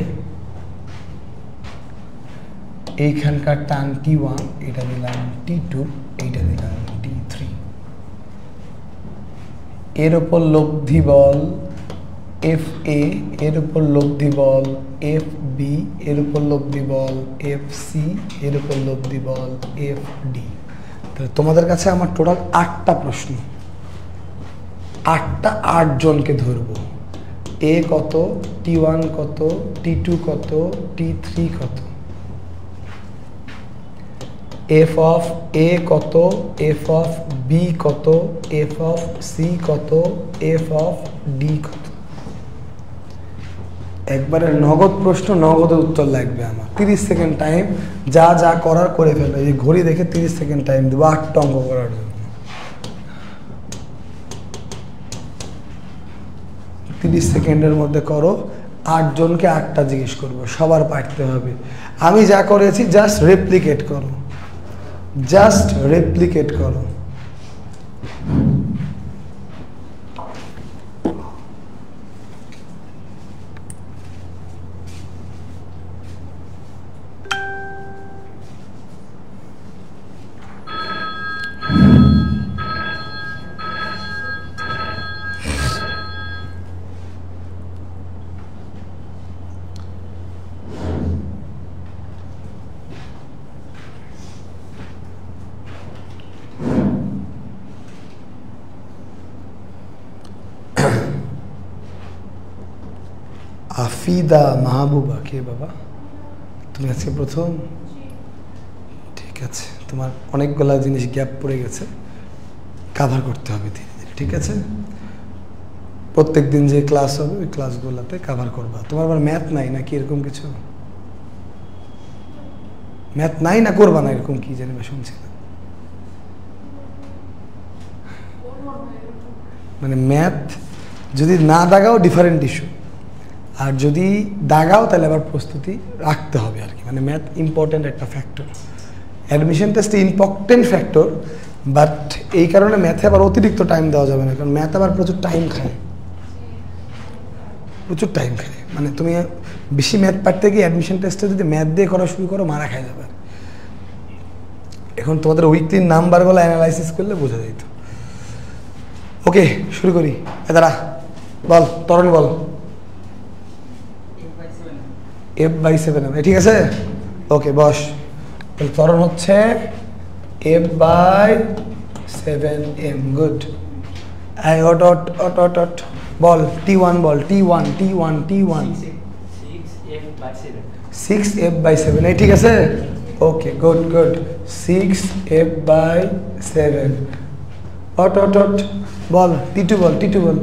এইখানকার টান T1, এটা দিলাম T2, এইটা দিলাম T3। এর উপর লব্ধি বল FA, এর উপর লব্ধি বল FB, এর উপর লব্ধি বল FC, এর উপর লব্ধি বল FD। তাহলে তোমাদের কাছে আমার টোটাল 8টা প্রশ্ন, 8 জনকে ধরবো। A কত, T1 কত, T2 কত, T3 কত, f of A কত, f of B কত, f of C কত, f of D কত। একবারে নগদ প্রশ্ন, নগদে উত্তর লাগবে আমার। 30 সেকেন্ড টাইম, যা যা করার করে ফেলবে। এই ঘড়ি দেখে 30 সেকেন্ড টাইম দেবো 8টা অঙ্ক করার জন্য। 30 সেকেন্ডের মধ্যে করো। 8 জনকে 8টা জিজ্ঞেস করবো, সবার পারতে হবে। আমি যা করেছি জাস্ট রেপ্লিকেট করো, জাস্ট রেপ্লিকেট করো। আফিদা মাহবুবা কে বাবা? তুমি আজকে প্রথম? ঠিক আছে, তোমার অনেকগুলা জিনিস গ্যাপ পড়ে গেছে, কাভার করতে হবে ধীরে ধীরে, ঠিক আছে? প্রত্যেক দিন যে ক্লাস হবে ওই ক্লাসগুলোতে কাভার করবা। তোমার আবার ম্যাথ নাই নাকি এরকম কিছু? ম্যাথ নাই না করবা না এরকম কি জানি বা শুনছিলাম। মানে ম্যাথ যদি না দাগাও ডিফারেন্ট ইস্যু, আর যদি দাগাও তাহলে আবার প্রস্তুতি রাখতে হবে আর কি। মানে ম্যাথ ইম্পর্টেন্ট একটা ফ্যাক্টর, অ্যাডমিশন টেস্টে ইম্পর্টেন্ট ফ্যাক্টর, বাট এই কারণে ম্যাথে আবার অতিরিক্ত টাইম দেওয়া যাবে না, কারণ ম্যাথ আবার প্রচুর টাইম খায়, প্রচুর টাইম খায়। মানে তুমি বেশি ম্যাথ পারতে গিয়ে অ্যাডমিশন টেস্টে যদি ম্যাথ দিয়ে করা শুরু করো মারা খাই যাবে। এখন তোমাদের উইকলি নাম্বারগুলো অ্যানালাইসিস করলে বোঝা যেত। ওকে, শুরু করি। দাঁড়া, বল তরণ বল। f/7, ঠিক আছে? ওকে বস। ত্বরণ হচ্ছে f/7m। গুড। বল t1, বল t1 6f/7, ঠিক আছে? Okay good good. 6f/7। বল t2, বল t2 বল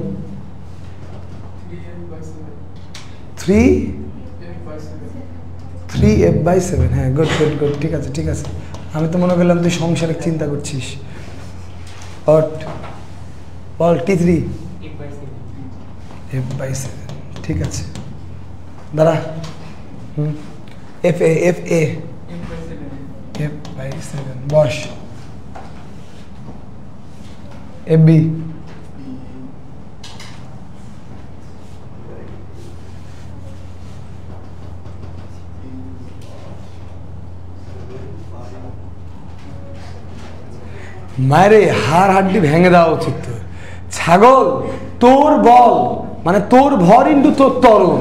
3f/7। হ্যাঁ গুড গুড গুড, ঠিক আছে ঠিক আছে। আমি তো মনে করলাম তুই সংসারে চিন্তা করছিস। বল t3 f/7, ঠিক আছে। দাঁড়া, f/7 বস। fb মারে হাড় হাড্ডি ভেঙে দেওয়া উচিত তোর। ছাগল, তোর বল মানে তোর ভর ইন্টু তোর ত্বরণ,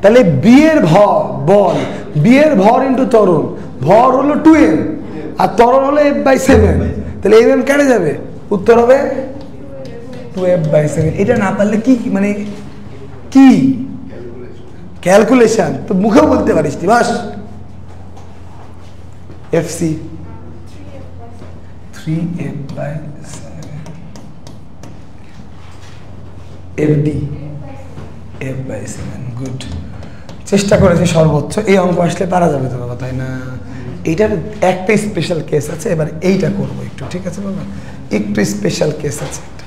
তাহলে বিয়ের ভর বল, বিয়ের ভর ইন্টু ত্বরণ, ভর হলো 2m আর ত্বরণ হলো f/7, তাহলে m কেটে যাবে, উত্তর হবে 2f/7। এটা না পারলে কি মানে কি ক্যালকুলেশন তো মুখেও বলতে পারিস তুই। বাস fc 3f/7, fd f/7। Good, চেষ্টা করেছি সর্বোচ্চ। এই অঙ্ক আসলে পারা যাবে তো বাবা, তাই না? এইটার একটা স্পেশাল কেস আছে, এবার এইটা করবো একটু, ঠিক আছে বাবা? একটু স্পেশাল কেস আছে, একটা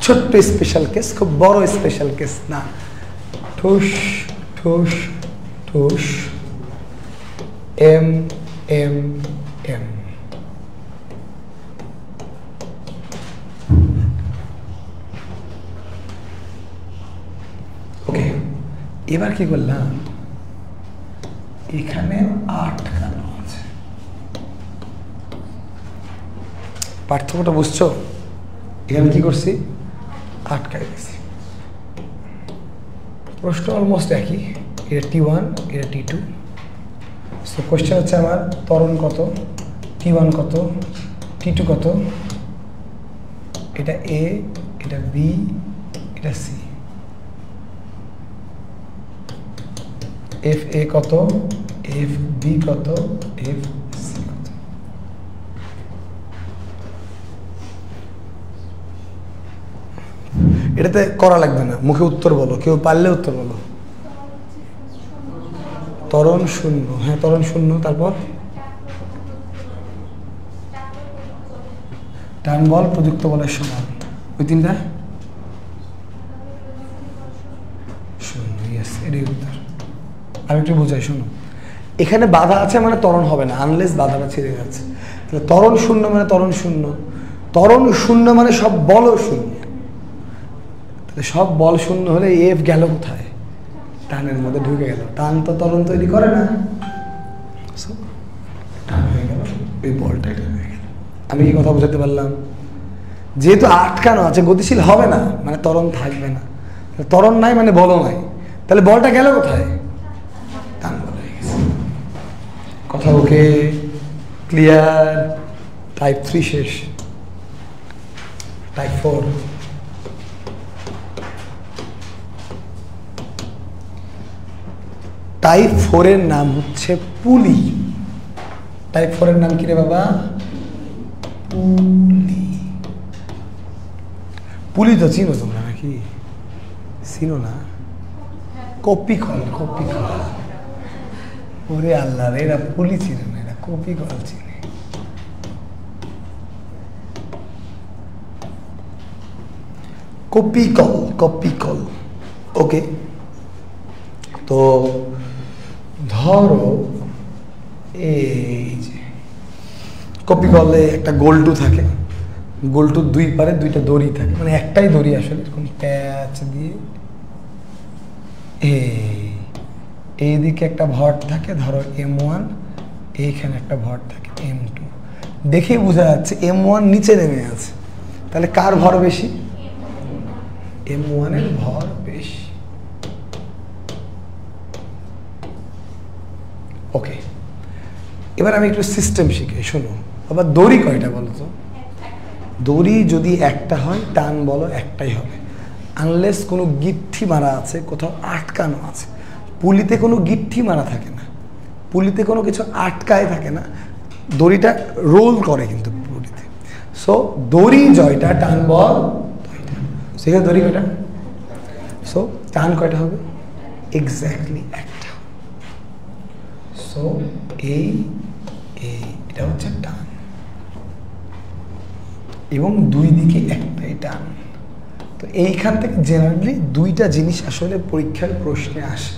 ছোট্ট স্পেশাল কেস, খুব বড় স্পেশাল কেস না। ঠুস ঠুস ঠুস m m m। ওকে, এবার কি করলাম, এখানে আটকানো আছে। পার্থক্যটা বুঝছো? এখানে কি করছি, আটকাই দিছি। প্রশ্ন অলমোস্ট একই, এটা t1 এটা t2। সো কোশ্চেন হচ্ছে আমার ত্বরণ কত, t1 কত, t2 কত, এটা a এটা b এটা c, fa কত, fb কত, fc কত। এটাতে করা লাগবে না, মুখে উত্তর বলো, কেউ পারলে উত্তর বলো। ত্বরণ শূন্য, হ্যাঁ ত্বরণ শূন্য, তারপর টান বল প্রযুক্ত বলের সমান, ওই তিনটা শূন্য। ইয়েস, এটাই উত্তর। আমি একটু বোঝাই, শোনো, এখানে বাধা আছে মানে ত্বরণ হবে না, আনলেস বাধাটা ছেড়ে যাচ্ছে। তাহলে ত্বরণ শূন্য মানে ত্বরণ শূন্য, ত্বরণ শূন্য মানে সব বলও শূন্য। তাহলে সব বল শূন্য হলে এফ গেল কোথায়? টানের মধ্যে ঢুকে গেল। টান তো ত্বরণ তৈরি করে না, টান হয়ে গেল, ওই বলটা এটা হয়ে গেল। আমি কি কথা বোঝাতে পারলাম? যেহেতু আটকানো আছে, গতিশীল হবে না মানে ত্বরণ থাকবে না, ত্বরণ নাই মানে বলও নাই, তাহলে বলটা গেল কোথায়? টান বল হয়ে গেছে। কথা ওকে, ক্লিয়ার? টাইপ 3 শেষ, টাইপ 4। টাইপ 4 এর নাম হচ্ছে পুলি। টাইপ 4 এর নাম কি রে বাবা? পুলি। পুলি তো চিনো তোমরা নাকি? চিনো না? কপি কল, কপি কল। ওরে আল্লাহ রে, এরা পুলি চিনে না, এরা কপি কল চিনে। কপি কল, কপি কল। ওকে, তো ধরো এই যে কপি কলে একটা গোল্টু থাকে, গোল্টুর দুই পারে দুইটা দড়ি থাকে, মানে একটাই দড়ি আসলে, এরকম প্যাচ দিয়ে এইদিকে একটা ভর থাকে, ধরো M1, এইখানে একটা ভর থাকে M2। দেখেই বোঝা যাচ্ছে M1 নিচে নেমে আছে, তাহলে কার ভর বেশি? M1 এর ভর বেশি। ওকে, এবার আমি একটু সিস্টেম শিখাই, শোনো। আবার দড়ি কয়টা বলো তো? দড়ি যদি একটা হয়, টান বলো একটাই হবে, আনলেস কোনো গিট্টি মারা আছে, কোথাও আটকানো আছে। পুলিতে কোনো গিট্টি মারা থাকে না, পুলিতে কোনো কিছু আটকায় থাকে না, দড়িটা রোল করে কিন্তু পুলিতে। সো দড়ি জয়টা, টান বল দুইটা, সেখানে দড়ি কয়টা? সো টান কয়টা হবে? এক্স্যাক্টলি একটা। সো এই এটা হচ্ছে টান, এবং দুই দিকে একটাই টান। তো এইখান থেকে জেনারেলি দুইটা জিনিস আসলে পরীক্ষার প্রশ্নে আসে,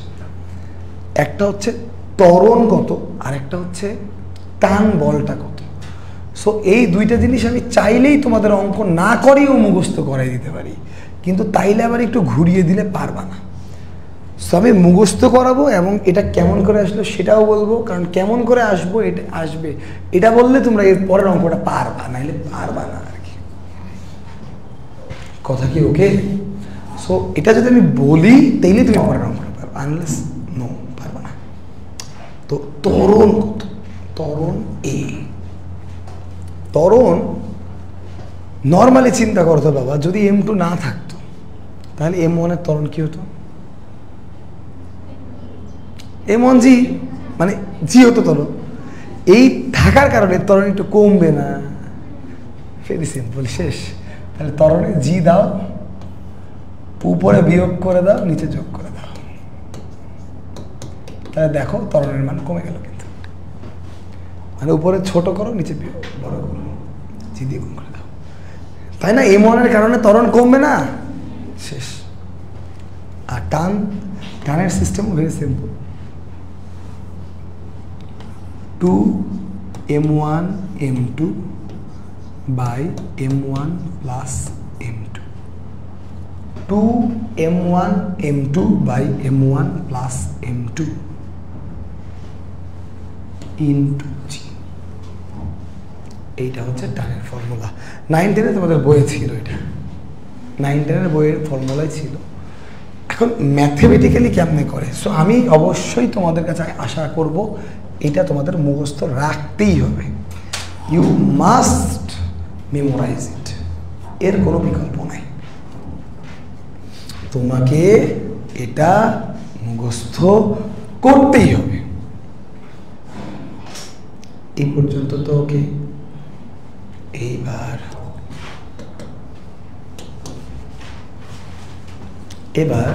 একটা হচ্ছে ত্বরণ কত, আর একটা হচ্ছে টান বলটা কত। সো এই দুইটা জিনিস আমি চাইলেই তোমাদের অঙ্ক না করেও মুখস্থ করাই দিতে পারি, কিন্তু তাইলে আবার একটু ঘুরিয়ে দিলে পারবা না। সো আমি মুখস্থ করাবো, এবং এটা কেমন করে আসলো সেটাও বলবো, কারণ কেমন করে আসবো এটা আসবে এটা বললে তোমরা এর পরের অঙ্কটা পারবা, নাইলে পারবা না আর কি। কথা কি ওকে? সো এটা যদি আমি বলি তাইলে তুমি পরের অঙ্কটা পারবা, আনলেস নো, পারবা না। তো ত্বরণ কত? ত্বরণ এ, ত্বরণ নর্মালি চিন্তা করতো বাবা, যদি M2 না থাকতো তাহলে M1 এর ত্বরণ কি হতো? M1G, মানে জি হতো ত্বরণ। এই থাকার কারণে ত্বরণ একটু কমবে না, ভেরি সিম্পল, শেষ। তাহলে ত্বরণে জি দাও, উপরে বিয়োগ করে দাও, নিচে যোগ করে দাও, তাহলে দেখো ত্বরণের মান কমে গেল। কিন্তু মানে উপরে ছোট করো, নিচে বড় করো, জি দিয়ে গুণ করে দাও, তাই না? M1 এর কারণে ত্বরণ কমবে না, শেষ। আর টানের system very simple, 2M1 M2 by M1 plus M2, 2M1 M2 by M1 plus M2 into G। এইটা হচ্ছে টানের ফর্মুলা। 9-10 তোমাদের বইয়ে ছিল, এটা 9-10 বইয়ের ফর্মুলাই ছিল। এখন ম্যাথমেটিক্যালি কেমনে করে, সো আমি অবশ্যই তোমাদের কাছে আশা করব এটা তোমাদের মুখস্থ রাখতেই হবে, ইউ মাস্ট মেমোরাইজ ইট, এর কোনো বিকল্প নাই। তোমাকে এটা মুখস্থ করতেই হবে। এই পর্যন্ত তো ওকে। এবার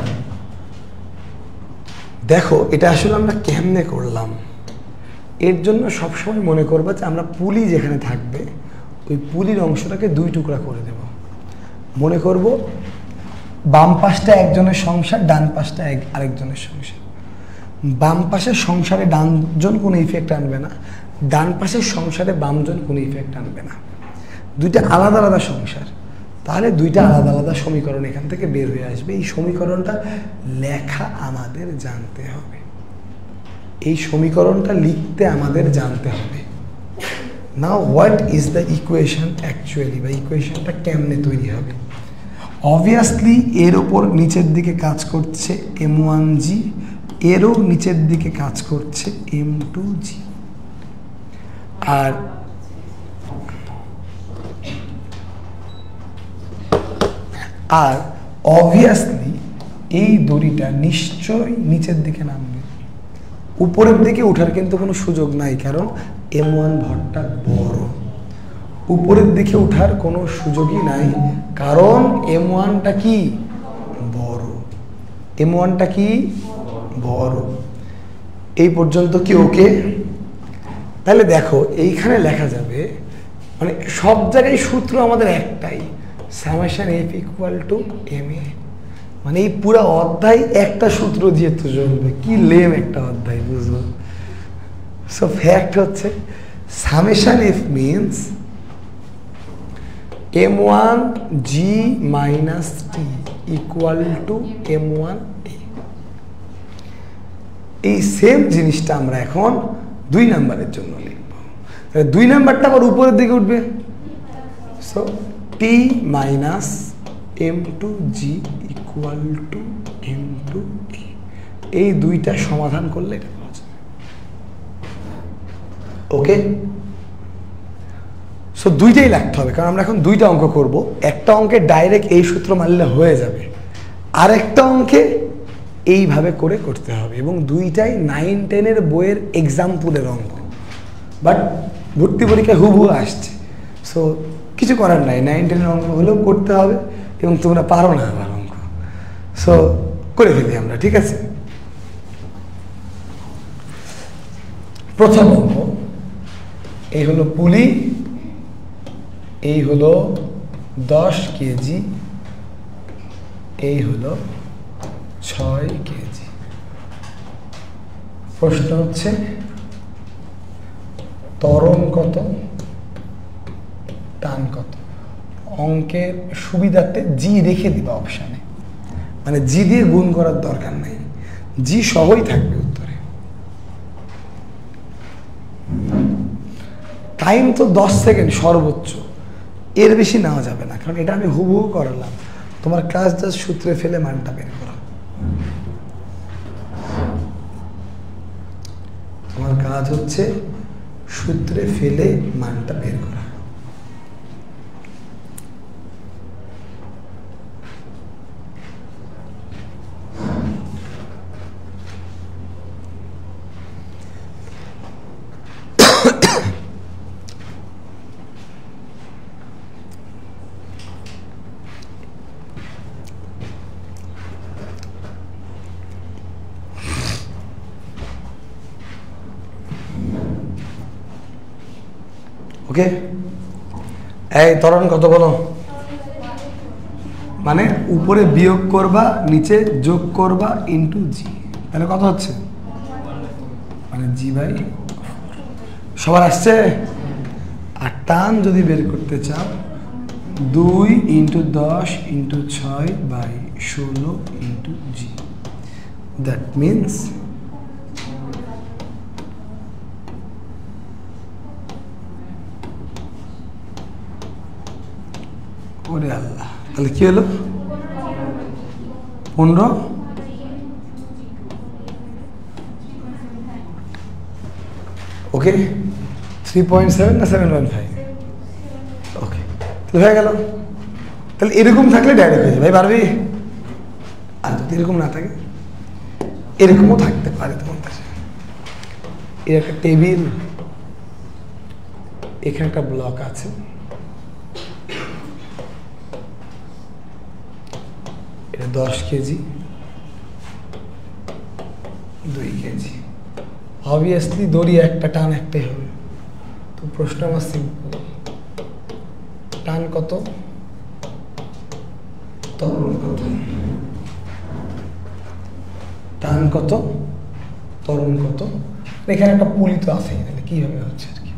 দেখো এটা আসলে আমরা কেমনে করলাম, এর জন্য সবসময় মনে করবা যে আমরা পুলি যেখানে থাকবে ওই পুলির অংশটাকে 2 টুকরা করে দেব। মনে করব বাম পাশটা একজনের সংসার, ডান পাশটা আরেকজনের সংসার। বাম পাশের সংসারে ডানজন কোনো ইফেক্ট আনবে না, ডান পাশের সংসারে বামজন কোনো ইফেক্ট আনবে না। দুইটা আলাদা আলাদা সংসার, তাহলে দুইটা আলাদা আলাদা সমীকরণ এখান থেকে বের হয়ে আসবে। এই সমীকরণটা লেখা আমাদের জানতে হবে, এই সমীকরণটা লিখতে আমাদের জানতে হবে। Now what is the equation actually, বা ইকুয়েশনটা কেমনে তৈরি হবে? অবভিয়াসলি এর ওপর নিচের দিকে কাজ করছে m1g, এরও নিচের দিকে কাজ করছে m2g। আর অবভিয়াসলি এই দড়িটা নিশ্চয়ই নিচের দিকে নামবে, উপরের দিকে ওঠার কিন্তু কোনো সুযোগ নাই, কারণ m1 ভরটা বড়। উপরের দিকে ওঠার কোনো সুযোগই নাই, কারণ m1টা কি বড়, m1টা কি বড়। এই পর্যন্ত কি ওকে? তাহলে দেখো এইখানে লেখা যাবে, মানে সব জায়গায় সূত্র আমাদের একটাই, summation f equal to ma। মানে এই পুরো অধ্যায় একটা সূত্র দিয়ে তো চলবে, কি লেম একটা অধ্যায়, বুঝলো? সো ফ্যাক্ট হচ্ছে summation f means m1g minus t equal to m1a। এই সেম জিনিসটা আমরা এখন 2 নাম্বারের জন্য লিখব। 2 নাম্বারটা আবার উপরের দিকে উঠবে, so t minus m2g equal to m2a। এই দুইটা সমাধান করলে এটা পাওয়া যাবে। ওকে, সো দুইটাই লিখতে হবে, কারণ আমরা এখন দুইটা অঙ্ক করব। একটা অঙ্কে ডাইরেক্ট এই সূত্র মারলে হয়ে যাবে, আর একটা অঙ্কে এইভাবে করে করতে হবে, এবং দুইটাই 9-10 বইয়ের এক্সাম্পলের অঙ্ক, বাট ভর্তি পরীক্ষায় হুবহু আসছে। সো কিছু করার নাই, 9-10 অঙ্ক হলেও করতে হবে, এবং তোমরা পারো না আবার অঙ্ক, সো করে ফেলি আমরা, ঠিক আছে? প্রথম অঙ্ক, এই হলো পুলি, এই হলো 10 কেজি, এই হলো 6 কেজি। প্রশ্ন হচ্ছে ত্বরণ কত, টান কত। অঙ্কের সুবিধাতে জি রেখে দিবা অপশানে, মানে জি দিয়ে গুণ করার দরকার নেই, জি সহই থাকবে উত্তরে। টাইম তো 10 সেকেন্ড সর্বোচ্চ, এর বেশি নেওয়া যাবে না, কারণ এটা আমি হুবহু করালাম। তোমার কাজ জাস্ট সূত্রে ফেলে মানটা বের করা, তোমার কাজ হচ্ছে সূত্রে ফেলে মানটা বের করা। ওকে, এই ত্বরণ কত বলো? মানে উপরে বিয়োগ করবা, নিচে যোগ করবা, ইন্টু জি, তাহলে কত হচ্ছে? মানে জি বাই। সবার আসছে? আর টান যদি বের করতে চাও 2 into 10 into 6 by 16 into G, that means ওরে আল্লাহ, তাহলে কি হলো? 15। ওকে, 3.7 না 7.5? ওকে, তাহলে হয়ে গেল। তাহলে এরকম থাকলে ডাইরেক্ট হয়ে যাবে, ভাই পারবি? আর যদি এরকম না থাকে, এরকমও থাকতে পারে তোমার কাছে। এর একটা টেবিল, এখানে একটা ব্লক আছে, এটা 10 কেজি, 2 কেজি। অবভিয়াসলি দড়ি একটা, টান একটাই হবে। তো প্রশ্ন আমার সিম্পল, টান কত, ত্বরণ কত। টান কত, ত্বরণ কত। এখানে একটা পুলি তো আছে, তাহলে কিভাবে হচ্ছে আর কি।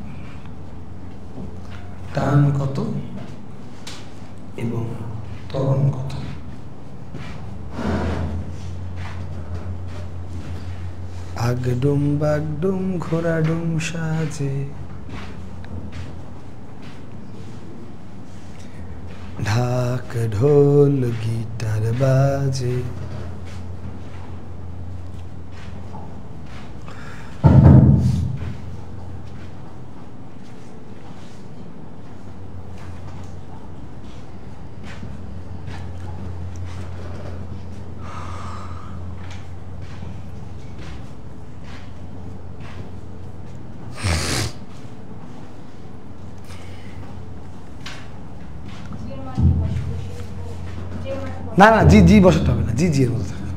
টান কত এবং ত্বরণ কত। আগডুম বাগডুম ঘোড়াডুম সাজে, ঢাক ঢোল গিটার বাজে। না না, জি জি বসাতে হবে না, জি জি এর মধ্যে থাকবে।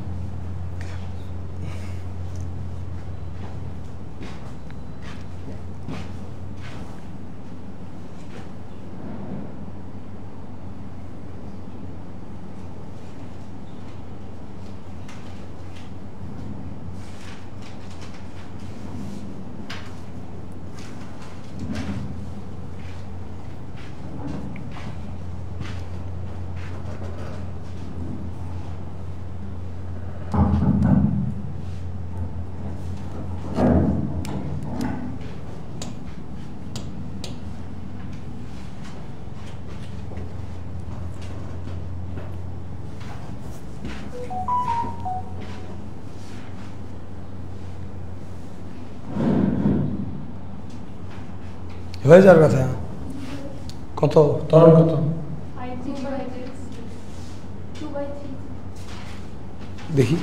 হয়ে যাওয়ার কথা। কত ত্বরণ কত? দেখি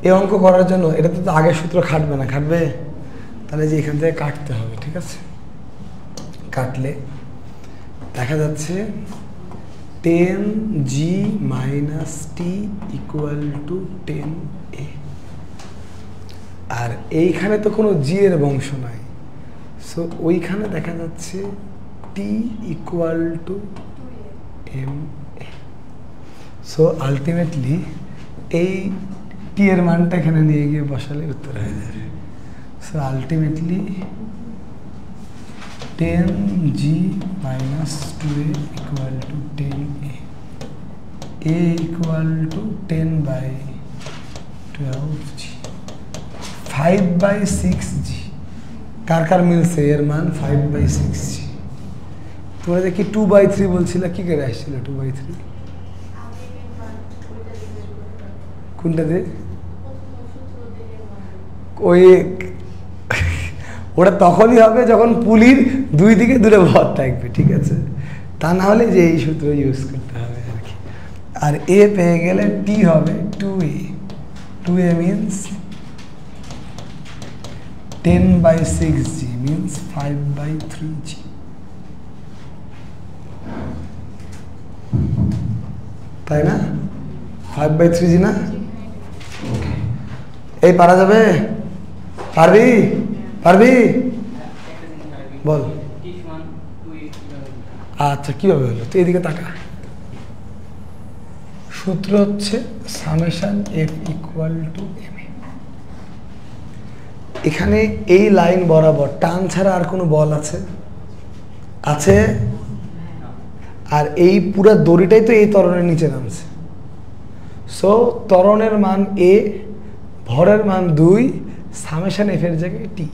এই অঙ্ক করার জন্য এটাতে তো আগের সূত্র খাটবে না, খাটবে? তাহলে যে এখান থেকে কাটতে হবে, ঠিক আছে? কাটলে দেখা যাচ্ছে 10g মাইনাস টি ইকুয়াল টু 10a। আর এইখানে তো কোনো জি এর বংশ নাই, সো ওইখানে দেখা যাচ্ছে T equal to M A. So ultimately এই টি এর মানটা এখানে নিয়ে গিয়ে বসালে উত্তর হয়ে যাবে। So ultimately 10g minus 2a equal to 10a, a equal to 10 by 12g, 5 by 6g। কার কার মিলছে এর মান 5 by 6g? তোমরা দেখি 2 by 3 বলছিল, কি করে আসছিল 2 by 3? কোনটাতে? ওই ওটা তখনই হবে যখন পুলির দুই দিকে দূরে ভর থাকবে, ঠিক আছে? তা না হলে যে এই সূত্র ইউজ করতে হবে আর কি। আর এ পেয়ে গেলে টি হবে 2a, 2a means 10 by 6g means 5 by 3g। তাই না? 5 by 3g না? এই পারা যাবে? পারবি? পারবি? বল। আচ্ছা, কিভাবে হলো? তুই এদিকে তাকা। সূত্র হচ্ছে summation F equal to M A. এখানে এই লাইন বরাবর টান ছাড়া আর কোনো বল আছে? আছে। আর এই পুরো দড়িটাই তো এই ত্বরণের নিচে নামছে। সো ত্বরণের মান এ, ভরের মান 2, সামেশন এফ এর জায়গায় টি,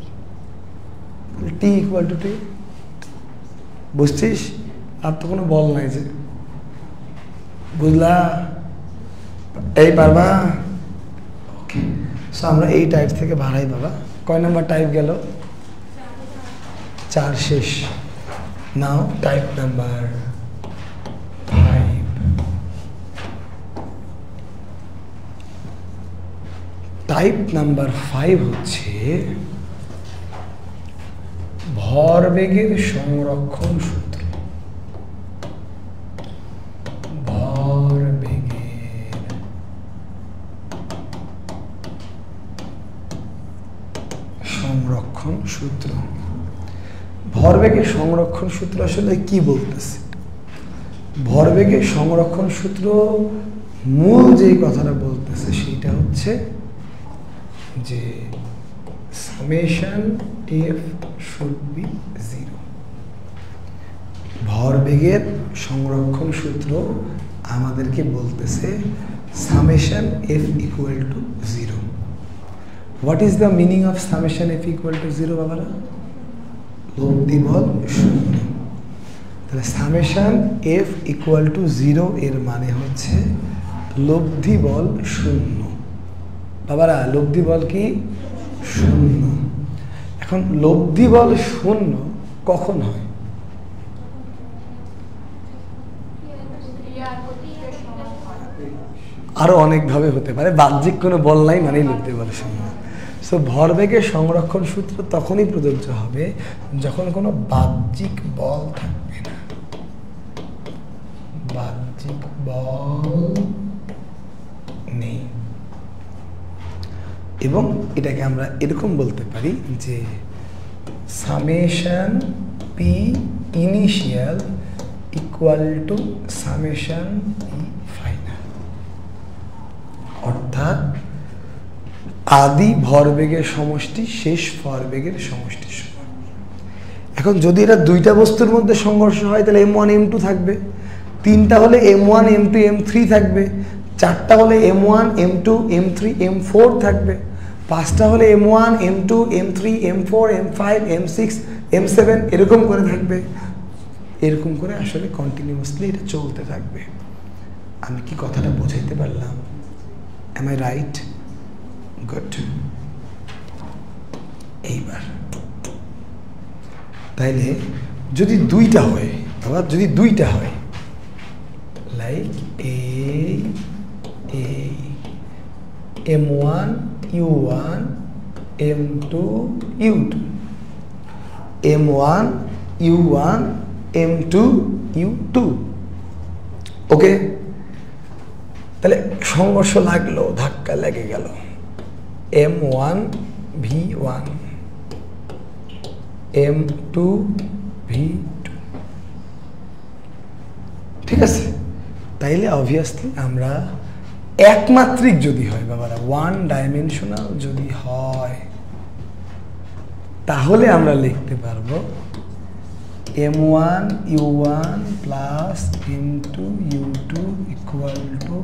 টি ইকুয়াল টু টি। বুঝছিস? আর তো কোনো বল নাই যে, বুঝলা? এই পারবা? ওকে। সো আমরা এই টাইপ থেকে বাড়াই বাবা। কয় নাম্বার টাইপ গেল? 4 শেষ। নাও টাইপ নাম্বার 5। টাইপ নাম্বার 5 হচ্ছে ভরবেগের সংরক্ষণ সূত্র। ভরবেগের সূত্র। ভরবেগের সংরক্ষণ সূত্র আসলে কি বলতেছে? ভরবেগের সংরক্ষণ সূত্র মূল যে কথাটা বলতেছে সেটা হচ্ছে যে সামেশন এফ শুড বি 0। ভরবেগের সংরক্ষণ সূত্র আমাদেরকে বলতেছে summation F equal two 0। What is the meaning of summation F equal two 0 বাবারা? লব্ধি বল শূন্য। তাহলে সামেশন এফ ইকুয়াল টু 0 এর মানে হচ্ছে লব্ধি বল শূন্য। বাবারা লব্ধি বল কি? শূন্য। এখন লব্ধি বল শূন্য কখন হয়? আরো অনেকভাবে হতে পারে, বাহ্যিক কোনো বল নাই মানে লব্ধি বল শূন্য। সো ভরবেগের সংরক্ষণ সূত্র তখনই প্রযোজ্য হবে যখন কোনো বাহ্যিক বল থাকবে না। বাহ্যিক বল নেই। এবং এটাকে আমরা এরকম বলতে পারি যে summation P initial equal to summation P final. অর্থাৎ আদি ভরবেগের সমষ্টি শেষ ভরবেগের সমষ্টির সমান। এখন যদি এটা দুইটা বস্তুর মধ্যে সংঘর্ষ হয় তাহলে m1 m2 থাকবে, তিনটা হলে m1 m2 m3 থাকবে, চারটা হলে m1 m2 m3 m4 থাকবে, পাঁচটা হলে m1 m2 m3 m4 m5 m6 m7 এরকম করে থাকবে। এরকম করে আসলে কন্টিনিউয়াসলি এটা চলতে থাকবে। আমি কি কথাটা বোঝাইতে পারলাম? Am I right? Good. এইবার তাইলে যদি দুইটা হয়, আবার যদি দুইটা হয় like m1 u1 m2 u2 m1 u1 m2 u2 ওকে, তাহলে সংঘর্ষ লাগলো, ধাক্কা লেগে গেল m1 v1 m2 v2। ঠিক আছে, তাইলে অবভিয়াসলি আমরা একমাত্রিক যদি হয় বাবারা, ওয়ান ডাইমেনশনাল যদি হয় তাহলে আমরা লিখতে পারবো m1 u1 plus m2 u2 equal to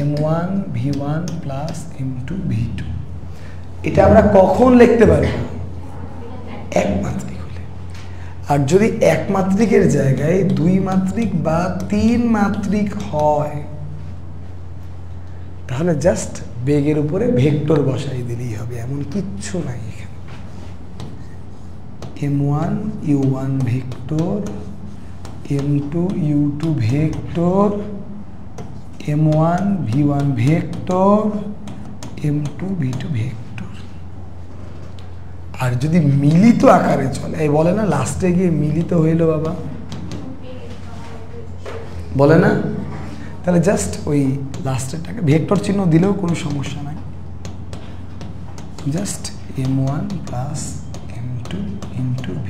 m1 v1 plus m2 v2। এটা আমরা কখন লিখতে পারবো? একমাত্রিক হলে। আর যদি একমাত্রিকের জায়গায় দুই মাত্রিক বা তিন মাত্রিক হয় তাহলে জাস্ট বেগের উপরে ভেক্টর বসাই দিলেই হবে, এমন কিচ্ছু নাই এখানে। m1 u1 vector, m2 u2 vector, m1 v1 vector, m2 v2 vector. আর যদি মিলিত আকারে চলে, এই বলে না লাস্টে গিয়ে মিলিত হইল বাবা, বলে না? তাহলে জাস্ট ওই লাস্টেরটাকে ভেক্টর চিহ্ন দিলেও কোনো সমস্যা নাই, just m1 plus m2 into v।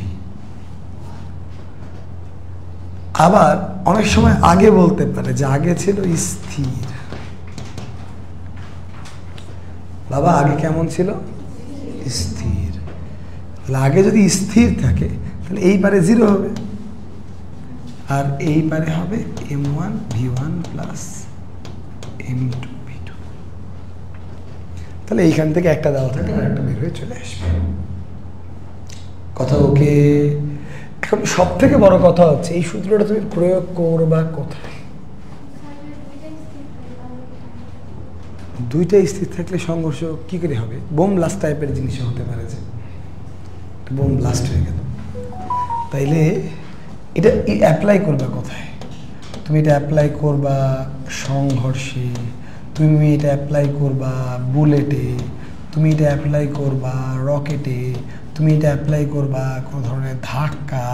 আবার অনেক সময় আগে বলতে পারে যে আগে ছিল স্থির। বাবা আগে কেমন ছিল? স্থির। আগে যদি স্থির থাকে তাহলে এই পারে 0 হবে, আর এই পারে হবে m1 v1 plus m2 v2। তাহলে এইখান থেকে একটা দেওয়া থাকে আর একটা বের হয়ে চলে আসবে। কথা ওকে? এখন সব থেকে বড় কথা হচ্ছে এই সূত্রটা তুমি প্রয়োগ করবা কোথায়? দুইটা স্থির থাকলে সংঘর্ষ কি করে হবে? বোম ব্লাস্ট টাইপের জিনিস হতে পারে, যে বোম ব্লাস্ট হয়ে গেল। তাইলে এটা অ্যাপ্লাই করবে কোথায়? তুমি এটা অ্যাপ্লাই করবা সংঘর্ষে, তুমি এটা অ্যাপ্লাই করবা বুলেটে, তুমি এটা অ্যাপ্লাই করবা রকেটে, তুমি এটা অ্যাপ্লাই করবা কোনো ধরনের ধাক্কা।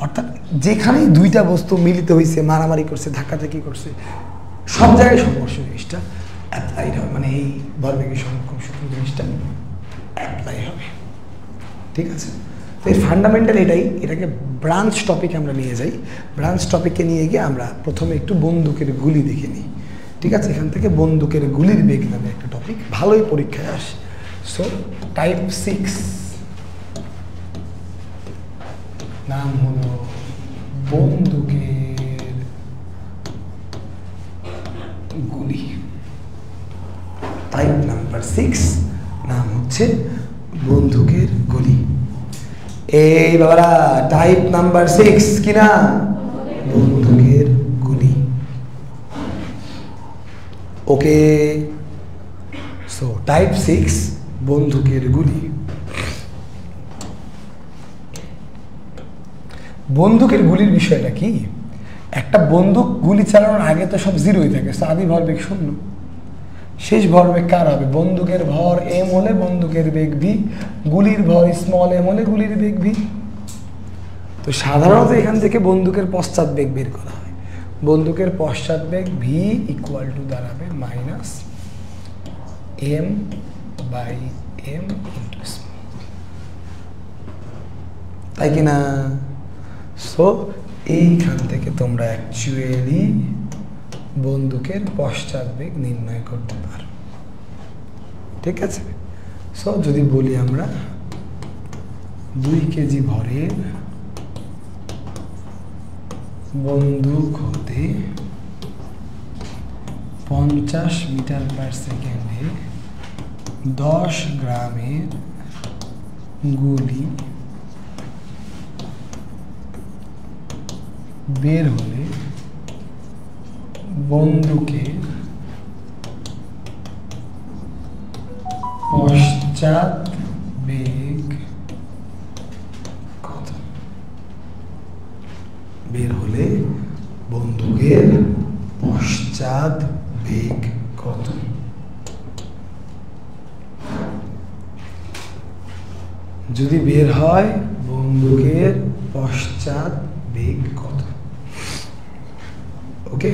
অর্থাৎ যেখানেই দুইটা বস্তু মিলিত হয়েছে, মারামারি করছে, ধাক্কাধাক্কি করছে, সব জায়গায় সংঘর্ষ জিনিসটা অ্যাপ্লাইড হবে, মানে এই ভরবেগের সংরক্ষণ সূত্র জিনিসটা অ্যাপ্লাই হবে। ঠিক ঠিক আছে? তো এর ফান্ডামেন্টাল এটাই, এটাকে ব্রাঞ্চ টপিক আমরা নিয়ে যাই। ব্রাঞ্চ টপিকে নিয়ে গিয়ে আমরা প্রথমে একটু বন্দুকের গুলি দেখে নিই, ঠিক আছে? এখান থেকে বন্দুকের গুলির বেগ নামে একটা টপিক ভালোই পরীক্ষায় আসে। সো টাইপ 6 নাম হলো বন্দুকের গুলি। টাইপ নাম্বার 6 নাম হচ্ছে বন্দুকের গুলি। এই বাবারা টাইপ নাম্বার 6 কি না? বন্দুকের গুলি। ওকে, সো টাইপ 6 বন্দুকের গুলি। বন্দুকের গুলির বিষয়টা কি? একটা বন্দুক গুলি চালানোর আগে তো সব জিরোই থাকে, আদি ভরবেগ 0, শেষ ভরবেগ কার হবে? বন্দুকের ভর m হলে বন্দুকের বেগ v, গুলির ভর স্মল m হলে গুলির বেগ v। তো সাধারণত এখান থেকে বন্দুকের পশ্চাৎ বেগ বের করা হয়। বন্দুকের পশ্চাৎ বেগ v ইকুয়াল টু দাঁড়াবে minus m by m into small, তাই কি না? সো এইখান থেকে তোমরা অ্যাকচুয়ালি বন্দুকের পশ্চাৎ বেগ নির্ণয় করতে পারো, ঠিক আছে? সো যদি বলি আমরা 2 কেজি ভরের বন্দুক হতে 50 মিটার পার সেকেন্ডে 10 গ্রামের গুলি বের হলে বন্দুকের পশ্চাৎ বেগ কত? বের হলে বন্দুকের পশ্চাৎ বেগ কত? যদি বের হয় বন্দুকের পশ্চাৎ বেগ কত? ওকে,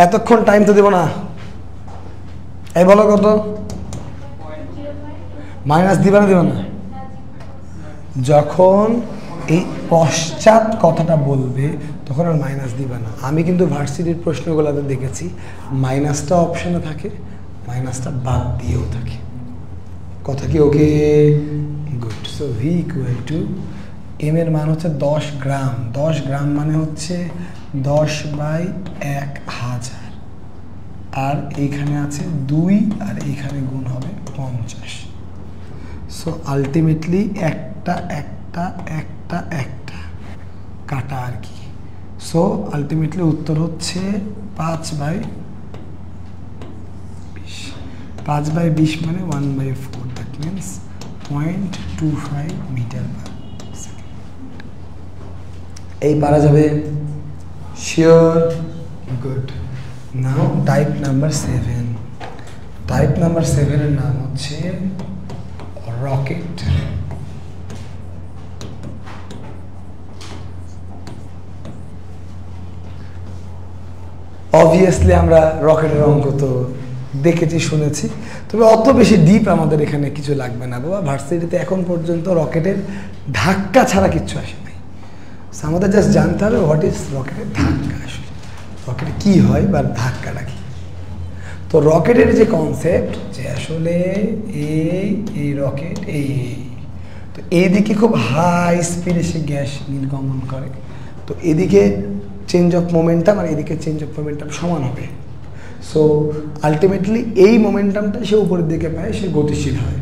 এতক্ষণ টাইম তো দেব না। এই বলো কত? মাইনাস দিবা না দেব না? যখন এই পশ্চাৎ কথাটা বলবে তখন আর মাইনাস দিবা না। আমি কিন্তু ভার্সিটির প্রশ্নগুলোতে দেখেছি মাইনাসটা অপশনে থাকে, মাইনাসটা বাদ দিয়েও থাকে। কথা কি okay? Good. So V equal to M এর মান হচ্ছে 10 গ্রাম। 10 গ্রাম মানে হচ্ছে 10/1000, আর এইখানে আছে 2 আর এইখানে গুণ হবে 50। সো আলটিমেটলি একটা একটা একটা একটা কাটা আর কি। সো আলটিমেটলি উত্তর হচ্ছে 5/20। 5/20 মানে 1/4, that means 0.25 metre per second. এই পারা যাবে? Sure? Good. Now type number 7। Type number 7 এর নাম হচ্ছে রকেট। অবভিয়াসলি আমরা রকেটের অঙ্ক তো দেখেছি শুনেছি, তবে অত বেশি ডিপ আমাদের এখানে কিছু লাগবে না বাবা। ভার্সিটিতে এখন পর্যন্ত রকেটের ধাক্কা ছাড়া কিচ্ছু আসে নাই। আমাদের জাস্ট জানতে হবে হোয়াট ইজ রকেটের ধাক্কা, আসলে রকেটে কী হয় বা ধাক্কাটা কী। তো রকেটের যে কনসেপ্ট যে আসলে এই রকেট তো এইদিকে খুব হাই স্পিডে সে গ্যাস নির্গমন করে, তো এদিকে চেঞ্জ অফ মোমেন্টাম আর এদিকে চেঞ্জ অফ মোমেন্টাম সমান হবে। সো আলটিমেটলি এই মোমেন্টামটা সে উপরের দিকে পায়, সে গতিশীল হয়।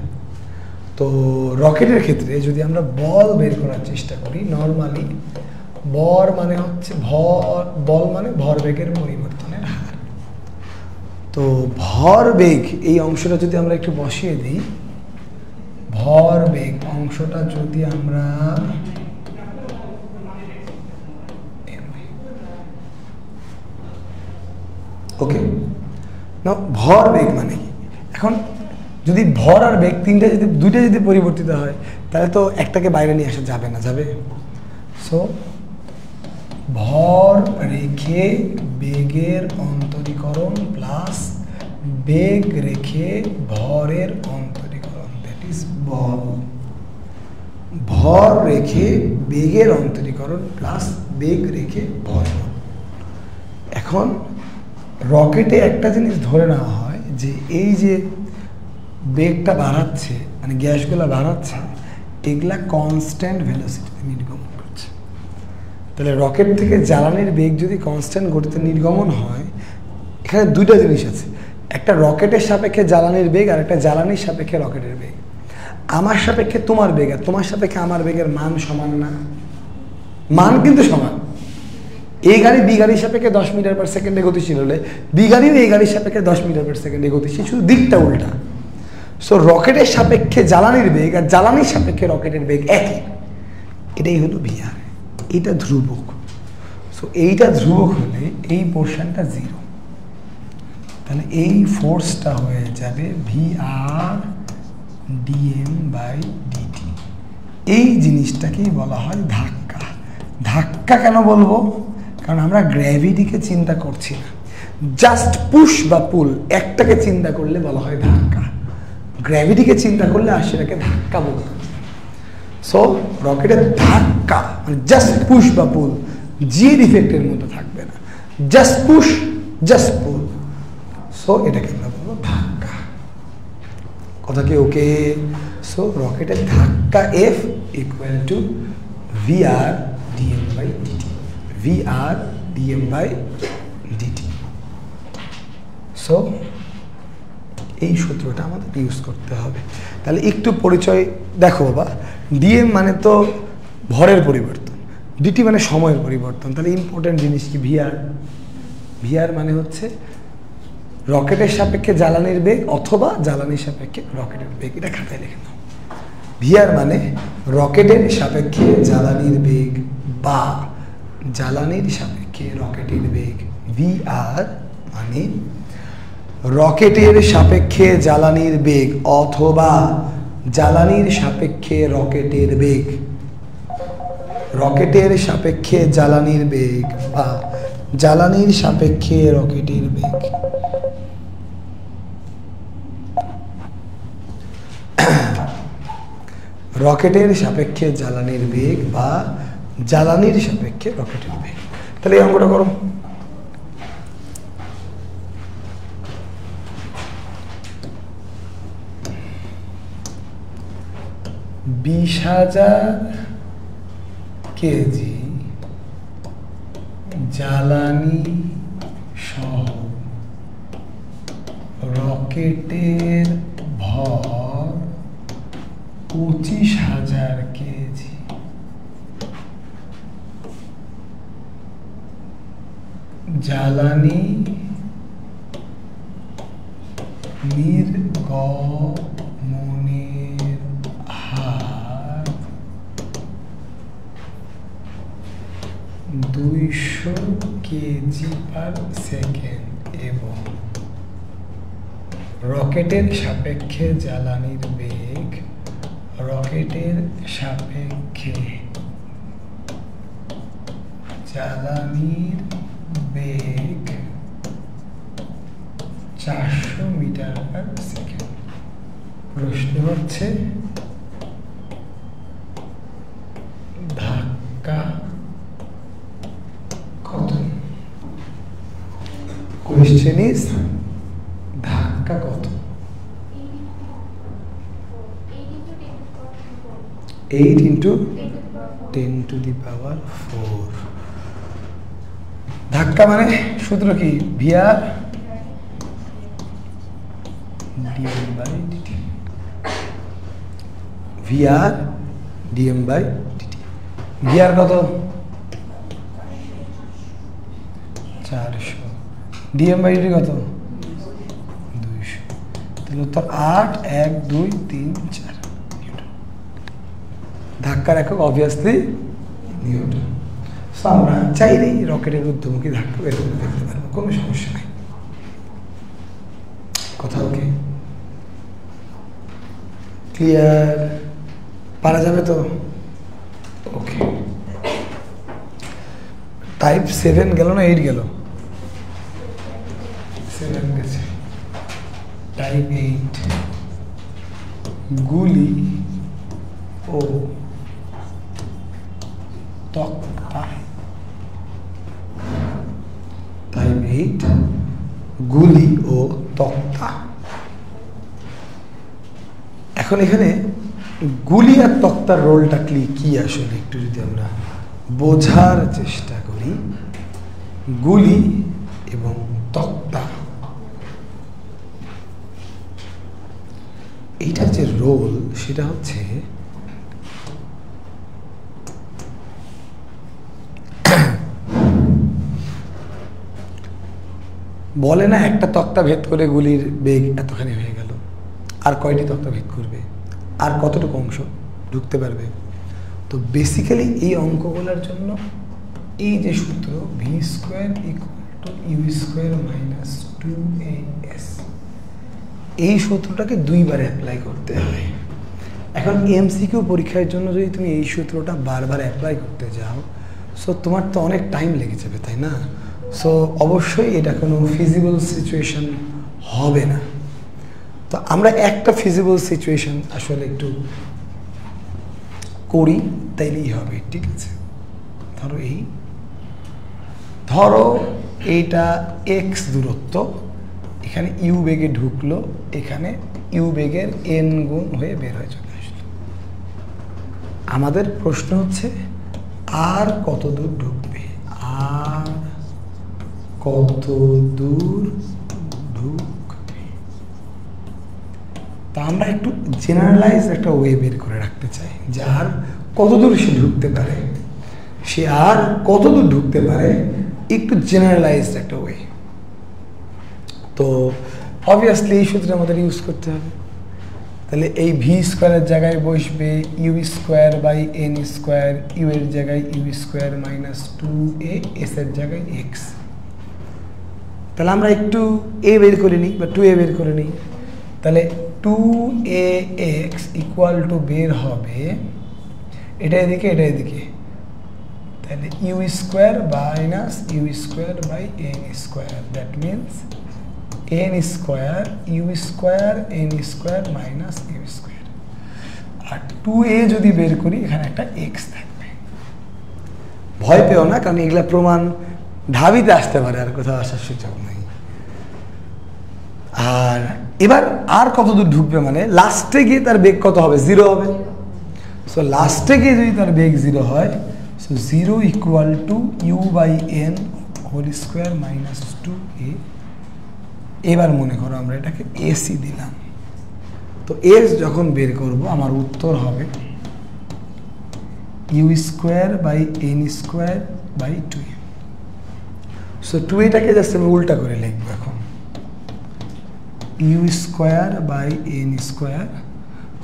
তো রকেটের ক্ষেত্রে যদি আমরা বল বের করার চেষ্টা করি, নর্মালি বল মানে হচ্ছে ভরবেগের পরিবর্তনের হার। তো ভরবেগ এই অংশটা যদি আমরা একটু বসিয়ে দিই, ভরবেগ অংশটা যদি আমরা ওকে না, ভরবেগ মানে কি? এখন যদি ভর আর বেগ দুইটা যদি পরিবর্তিত হয় তাহলে তো একটাকে বাইরে নিয়ে আসা যাবে না, যাবে? সো ভর রেখে বেগের অন্তরীকরণ প্লাস বেগ রেখে ভরের অন্তরীকরণ, দ্যাট ইজ বল। ভর রেখে বেগের অন্তরীকরণ প্লাস বেগ রেখে ভর। এখন রকেটে একটা জিনিস ধরে নেওয়া হয় যে এই যে বেগটা বাড়াচ্ছে, মানে গ্যাসগুলো বাড়াচ্ছে, এগুলা কনস্ট্যান্ট ভেলোসিটিতে নির্গমন করছে। তাহলে রকেট থেকে জ্বালানির বেগ যদি কনস্ট্যান্ট গতিতে নির্গমন হয়, এখানে দুইটা জিনিস আছে, একটা রকেটের সাপেক্ষে জ্বালানির বেগ আর একটা জ্বালানির সাপেক্ষে রকেটের বেগ। আমার সাপেক্ষে তোমার বেগ আর তোমার সাপেক্ষে আমার বেগের মান সমান না? মান কিন্তু সমান। এই গাড়ি বি গাড়ির সাপেক্ষে 10 মিটার পার সেকেন্ডে গতিশীল হলে বি গাড়িও এই গাড়ির সাপেক্ষে 10 মিটার পার সেকেন্ডে গতিশীল, শুধু দিকটা উল্টা। সো রকেটের সাপেক্ষে জ্বালানির বেগ আর জ্বালানির সাপেক্ষে রকেটের বেগ একই, এটাই হলো ভিআর। এইটা ধ্রুবক। সো এইটা ধ্রুবক হলে এই পোর্শনটা 0, তাহলে এই ফোর্সটা হয়ে যাবে ভিআর ডিএম বাই ডিটি। এই জিনিসটাকেই বলা হয় ধাক্কা। ধাক্কা কেন বলবো? কারণ আমরা গ্র্যাভিটিকে চিন্তা করছি না, জাস্ট পুশ বা পুল একটাকে চিন্তা করলে বলা হয় ধাক্কা। গ্র্যাভিটিকে চিন্তা করলে আর সেটাকে ধাক্কা বলতে। সো রকেটের ধাক্কা মানে জাস্ট পুশ বা পুল, জির ইফেক্টের মতো থাকবে না, জাস্ট পুশ জাস্ট পুল। সো এটাকে আমরা বলবো ধাক্কা। কথা কি ওকে? সো রকেটের ধাক্কা F equal to VR DM by DT, VR DM by DT. So এই সূত্রটা আমাদের ইউজ করতে হবে। তাহলে একটু পরিচয় দেখো বাবা, ডিএম মানে তো ভরের পরিবর্তন, ডিটি মানে সময়ের পরিবর্তন। তাহলে ইম্পর্টেন্ট জিনিস কি? ভিআর। ভিআর মানে হচ্ছে রকেটের সাপেক্ষে জ্বালানির বেগ অথবা জ্বালানির সাপেক্ষে রকেটের বেগ। এটা খাতায় লিখে নাও। ভিআর মানে রকেটের সাপেক্ষে জ্বালানির বেগ বা জ্বালানির সাপেক্ষে রকেটের বেগ। ভিআর মানে রকেটের সাপেক্ষে জ্বালানির বেগ অথবা জ্বালানির সাপেক্ষে রকেটের বেগ। রকেটের সাপেক্ষে জ্বালানির বেগ বা জ্বালানির সাপেক্ষে রকেটের বেগ। রকেটের সাপেক্ষে জ্বালানির বেগ বা জ্বালানির সাপেক্ষে রকেটের বেগ। তাহলে এই অঙ্কটা করো। $20,000 কেজি জ্বালানি সহ রকেটের ভর 25,000 কেজি। জ্বালানি নির্গমনের হার 200 কেজি পার সেকেন্ড এবং রকেটের সাপেক্ষে জ্বালানির বেগ, রকেটের সাপেক্ষে জ্বালানির বেগ 400 মিটার পার সেকেন্ড। প্রশ্ন হচ্ছে ধাক্কা কত? কোয়েশ্চেন ইজ ধাক্কা কত? 8 into 10 to the power 4। ধাক্কা মানে সূত্র কি? VR DM by DT. VR DM by DT. VR কত? 400। ডিএম বাই ডিটি কত? 200। তাহলে উত্তর 8, 1, 2, 3, 4 নিউটন। ধাক্কার একক অবভিয়াসলি নিউটন। সো আমরা চাইলেই রকেটের ঊর্ধ্বমুখী ধাক্কা বের করে দেখতে পারবো, কোনো সমস্যা নেই। কথা ওকে? ক্লিয়ার? পারা যাবে তো? ওকে। টাইপ 7 গেল না 8 গেল? 7 গেছে। টাইপ 8 গুলি ও তক্তা। টাইপ 8 গুলি ও তক্তা। এখন এখানে গুলি আর তক্তার রোলটা কি আসলে একটু যদি আমরা বোঝার চেষ্টা করি। গুলি এবং তক্তা, এইটার যে রোল সেটা হচ্ছে বলে না একটা তক্তা ভেদ করে গুলির বেগ এতখানি হয়ে গেল, আর কয়টি তক্তা ভেদ করবে, আর কতটুকু অংশ ঢুকতে পারবে। তো বেসিক্যালি এই অঙ্কগুলোর জন্য এই যে সূত্র V square equal to U square minus 2as, এই সূত্রটাকে দুইবার অ্যাপ্লাই করতে হয়। এখন এমসিকিউ পরীক্ষার জন্য যদি তুমি এই সূত্রটা বারবার অ্যাপ্লাই করতে যাও, সো তোমার তো অনেক টাইম লেগে যাবে, তাই না? সো অবশ্যই এটা কোনো ফিজিবল সিচুয়েশন হবে না। তো আমরা একটা ফিজিবল সিচুয়েশন আসলে একটু করি, তাইলেই হবে। ঠিক আছে, ধরো এইটা এক্স দূরত্ব, এখানে ইউ বেগে ঢুকলো, এখানে ইউ বেগের এন গুণ হয়ে বের হয়ে চলে আসলো। আমাদের প্রশ্ন হচ্ছে আর কত দূর ঢুকবে, আর কত দূর ঢুকবে। তা আমরা একটু জেনারেলাইজ একটা ওয়ে বের করে রাখতে চাই যে আর কত দূর সে ঢুকতে পারে, সে আর কত দূর ঢুকতে পারে, একটু জেনারেলাইজড একটা ওয়ে। তো অবভিয়াসলি এই সূত্রে আমাদের ইউজ করতে হবে। তাহলে এই ভি স্কোয়ারের জায়গায় বসবে U square by N square, U এর জায়গায় you square minus 2a, S এর জায়গায় এক্স। তাহলে আমরা একটু এ বের করে নিই বা 2a বের করে নিই। তাহলে 2ax ইকুয়াল টু বের হবে এটা এদিকে এটা এদিকে, তাহলে U square minus U square by N square, that means N square U square N square minus U square. আর 2a যদি বের করি এখানে একটা এক্স থাকবে। ভয় পেও না, কারণ এগুলা প্রমাণ ঢাবিতে আসতে পারে, আর কোথাও আসার সুযোগ নেই। আর এবার আর কত দূর ঢুকবে মানে লাস্টে গিয়ে তার বেগ কত হবে, 0 হবে। সো লাস্টে গিয়ে যদি তার বেগ 0 হয়, so 0 equal to U by N whole square minus 2a। এবার মনে করো আমরা এটাকে এসি দিলাম, তো এস যখন বের করব আমার উত্তর হবে U square by N square by 2a। So 2aটাকে জাস্ট আমি উল্টা করে লিখবো এখন, U square by N square.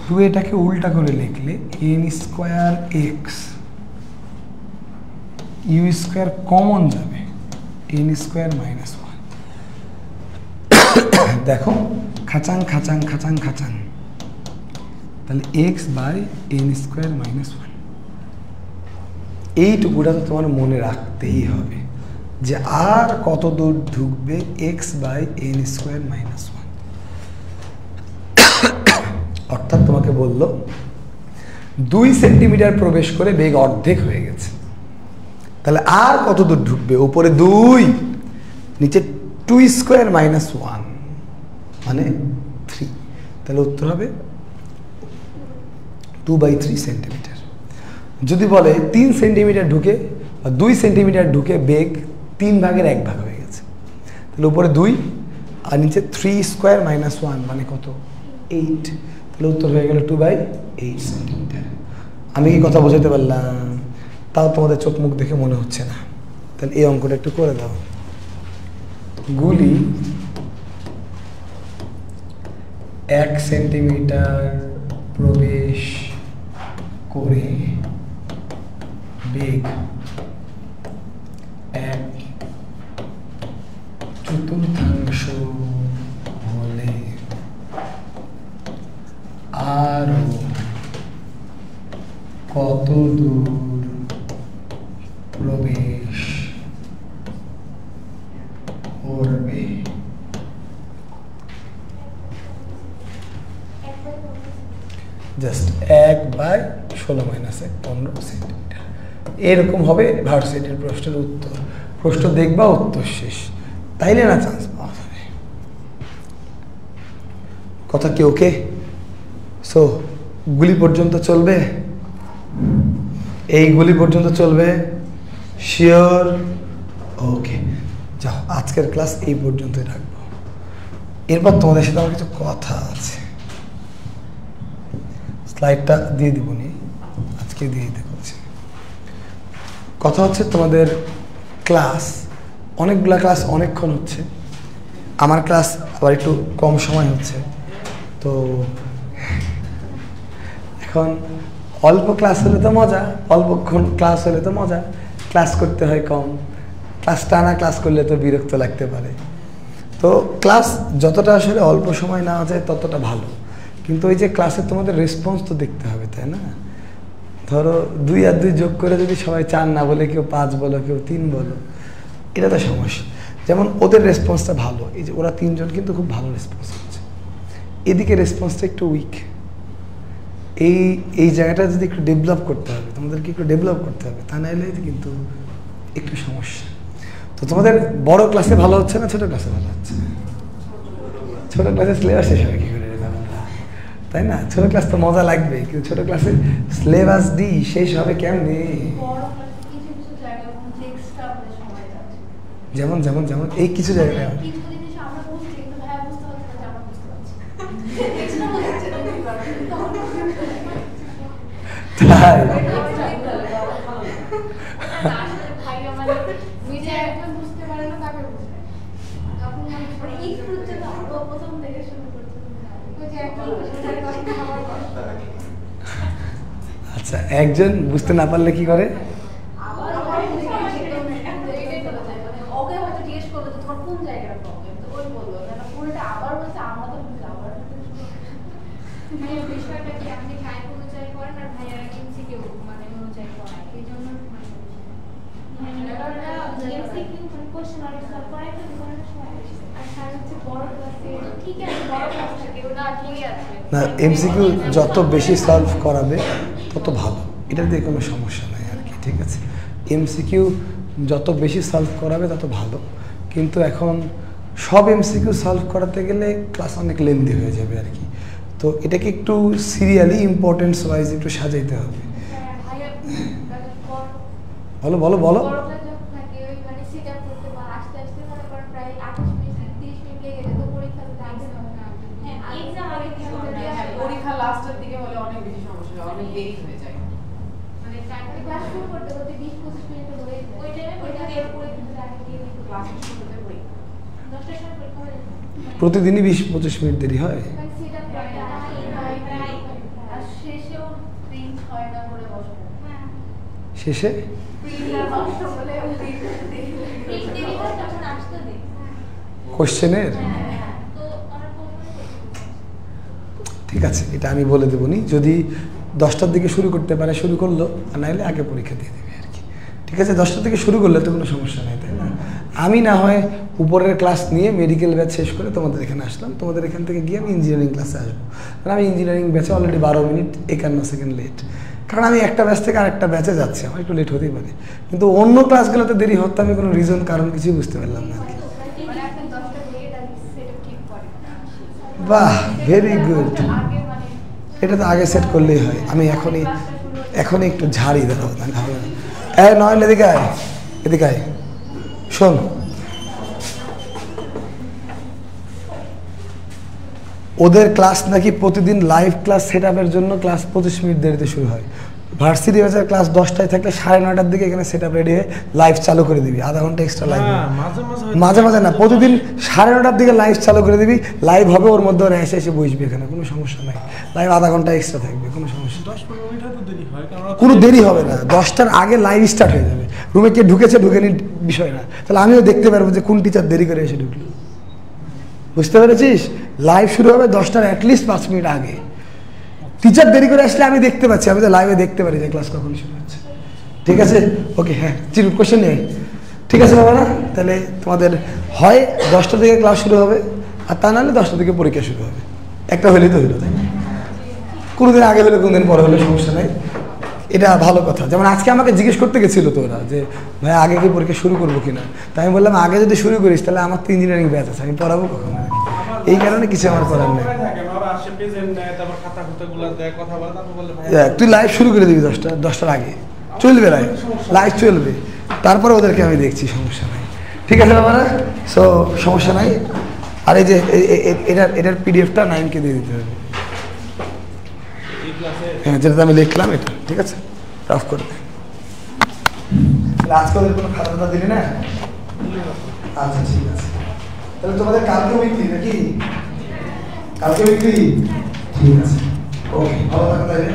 2aটাকে উল্টা করে লিখলে N square X, U square common যাবে, এন স্কোয়ার মাইনাস 1। দেখো খাচাং খাচাং খাচাং খাচাং, তাহলে X by N square minus 1। এইটুকুটা তো তোমার মনে রাখতেই হবে যে আর কত দূর ঢুকবে, X by N square minus 1। অর্থাৎ তোমাকে বললো 2 সেন্টিমিটার প্রবেশ করে বেগ অর্ধেক হয়ে গেছে। তাহলে আর কত দূর ঢুকবে, উপরে 2, নিচে 2 স্কোয়ার মাইনাস 1 মানে 3। তাহলে উত্তর হবে 2/3 সেন্টিমিটার। যদি বলে 3 সেন্টিমিটার ঢুকে বা 2 সেন্টিমিটার ঢুকে বেগ 3 ভাগের 1 ভাগ হয়ে গেছে, তাহলে উপরে 2 আর নিচে 3 স্কোয়ার মাইনাস 1 মানে কত, 8। তাহলে উত্তর হয়ে গেল 2/8 সেন্টিমিটার। আমি কি কথা বোঝাতে পারলাম? তাও তোমাদের চোখ মুখ দেখে মনে হচ্ছে না। তাহলে এই অঙ্কটা একটু করে দাও। গুলি 1 সেন্টিমিটার প্রবেশ করে বেগ 1/4 হলে আর কত দূর প্রবেশ করবে। জাস্ট 1/16 - 15 সেন্টিমিটার এরকম হবে ভার্সিটির প্রশ্নের উত্তর। প্রশ্ন দেখবা, উত্তর শেষ, তাইলে না চান্স পাওয়া যাবে। কথা কি ওকে? সো গুলি পর্যন্ত চলবে, এই গুলি পর্যন্ত চলবে, শিওর? ওকে, যাও আজকের ক্লাস এই পর্যন্তই রাখবো। এরপর তোমাদের সাথে আমার কিছু কথা আছে, স্লাইডটা দিয়ে দিব নি, আজকে দিয়ে দিতে বলছি। কথা হচ্ছে তোমাদের ক্লাস, অনেকগুলা ক্লাস অনেকক্ষণ হচ্ছে, আমার ক্লাস আবার একটু কম সময় হচ্ছে। তো এখন অল্প ক্লাস হলে তো মজা, অল্পক্ষণ ক্লাস হলে তো মজা, ক্লাস করতে হয় কম, ক্লাস টানা ক্লাস করলে তো বিরক্ত লাগতে পারে। তো ক্লাস যতটা আসলে অল্প সময় নেওয়া যায় ততটা ভালো, কিন্তু ওই যে ক্লাসে তোমাদের রেসপন্স তো দেখতে হবে, তাই না? ধরো 2 আর 2 যোগ করে যদি সবাই 4 না বলে, কেউ 5 বলো, কেউ 3 বলো, এটা তো সমস্যা। যেমন ওদের রেসপন্সটা ভালো, এই যে ওরা 3 জন কিন্তু খুব ভালো রেসপন্স করছে, এদিকে রেসপন্সটা একটু উইক। এই জায়গাটা যদি একটু ডেভেলপ করতে হবে, তোমাদেরকে একটু ডেভেলপ করতে হবে, তা নাহলে কিন্তু একটু সমস্যা। তো তোমাদের বড় ক্লাসে ভালো হচ্ছে না ছোট ক্লাসে ভালো হচ্ছে? ছোট ক্লাসে সিলেবাস শেষ হবে কি করে, তাই না? ছোট ক্লাস তো মজা লাগবে, কিন্তু ছোট ক্লাসে সিলেবাস শেষ হবে কেমনে? যেমন যেমন যেমন এই কিছু জায়গায় তাই আচ্ছা, একজন বুঝতে না পারলে কি করে? না, এমসিকিউ যত বেশি সলভ করাবে তত ভালো, এটা দিয়ে কোনো সমস্যা নাই আর কি, ঠিক আছে? এমসিকিউ যত বেশি সলভ করাবে তত ভালো, কিন্তু এখন সব এমসিকিউ সলভ করাতে গেলে ক্লাস অনেক লেন্দি হয়ে যাবে আর কি। তো এটাকে একটু সিরিয়ালি ইম্পর্টেন্স ওয়াইজ একটু সাজাইতে হবে। বলো বলো বলো। প্রতিদিনই 20-25 মিনিট দেরি হয়। শেষে কোশ্চেনের, ঠিক আছে, এটা আমি বলে দেবো নি, যদি 10টার দিকে শুরু করতে পারে শুরু করলো, আর নাইলে আগে পরীক্ষা দিয়ে দেবে আর কি, ঠিক আছে? 10টার দিকে শুরু করলে তো কোনো সমস্যা নেই, তাই না? আমি না হয় উপরের ক্লাস নিয়ে মেডিকেল ব্যাচ শেষ করে তোমাদের এখানে আসলাম, তোমাদের এখান থেকে গিয়ে আমি ইঞ্জিনিয়ারিং ক্লাসে আসবো, কারণ আমি ইঞ্জিনিয়ারিং ব্যাচে অলরেডি 12 মিনিট 51 সেকেন্ড লেট, কারণ আমি একটা ব্যাচ থেকে আরেকটা ব্যাচে যাচ্ছি, আমার একটু লেট হতেই পারে। কিন্তু অন্য ক্লাসগুলোতে দেরি হতে আমি কোনো রিজন কারণ কিছুই বুঝতে পারলাম না আর কি। বাহ, ভেরি গুড, এটা তো আগে সেট করলেই হয়। আমি এখনই একটু ঝাড়ি দেবো, হবে না? নয়, এদিকে আয়, এদিকে আয়, শোন, ওদের ক্লাস নাকি প্রতিদিন লাইভ ক্লাস সেট আপের জন্য ক্লাস 25 মিনিট দেরিতে শুরু হয়। ভার্সিটি ব্যাচের ক্লাস 10টায় থাকলে 9:30টার দিকে এখানে সেট আপ রেডি হয়ে লাইভ চালু করে দিবি, আধা ঘন্টা এক্সট্রা লাইভ। মাঝে মাঝে না, প্রতিদিন 9:30টার দিকে লাইভ চালু করে দিবি, লাইভ হবে, ওর মধ্যে ওরা এসে বসবি, এখানে কোনো সমস্যা নাই, লাইভ আধা ঘন্টা এক্সট্রা থাকবে, কোনো সমস্যা, কোনো দেরি হবে না। 10টার আগে লাইভ স্টার্ট হয়ে যাবে, রুমে কে ঢুকেছে ঢুকেনি বিষয় না, তাহলে আমিও দেখতে পারবো যে কোন টিচার দেরি করে এসে ঢুকলো, বুঝতে পেরেছিস? লাইভ শুরু হবে 10টার অ্যাটলিস্ট 5 মিনিট আগে, টিচার দেরি করে আসলে আমি দেখতে পাচ্ছি, আমি তো লাইভে দেখতে পারি যে ক্লাস কখন শুরু হচ্ছে। ঠিক আছে, ওকে, হ্যাঁ চিরু কোশ্চেন নেই। ঠিক আছে বাবা না, তাহলে তোমাদের হয় 10টা থেকে ক্লাস শুরু হবে, আর তা নাহলে 10টা থেকে পরীক্ষা শুরু হবে। একটা হলেই তো হলো, তাই না? কোনোদিন আগে হলে কোনোদিন পরে হলে সমস্যা নেই, এটা ভালো কথা। যেমন আজকে আমাকে জিজ্ঞেস করতে গেছিলো তো ওরা যে ভাই আগে কি পরীক্ষা শুরু করবো কিনা, তাই আমি বললাম আগে যদি শুরু করিস তাহলে আমার তো ইঞ্জিনিয়ারিং ব্যাচ আছে, আমি পড়াবো কখন? এই কারণে কিছু আমার করার নেই। তুই লাইভ শুরু করে দিবি 10টার আগে, চলবে লাইভ চলবে, তারপরে ওদেরকে আমি দেখছি, সমস্যা নাই। ঠিক আছে বাবা, সো সমস্যা নাই। আর এই যে এটার পিডিএফটা 9কে দিয়ে দিতে হবে। হ্যাঁ, যেটা আমি লিখলাম এটা, ঠিক আছে, রাফ করে দে। আজকে ওদের কোনো খাতা দিলি না? আচ্ছা ঠিক আছে, তাহলে তোমাদের কালকে বিক্রি নাকি? কালকে বিক্রি, ঠিক আছে, ওকে, ভালো থাকো তাহলে।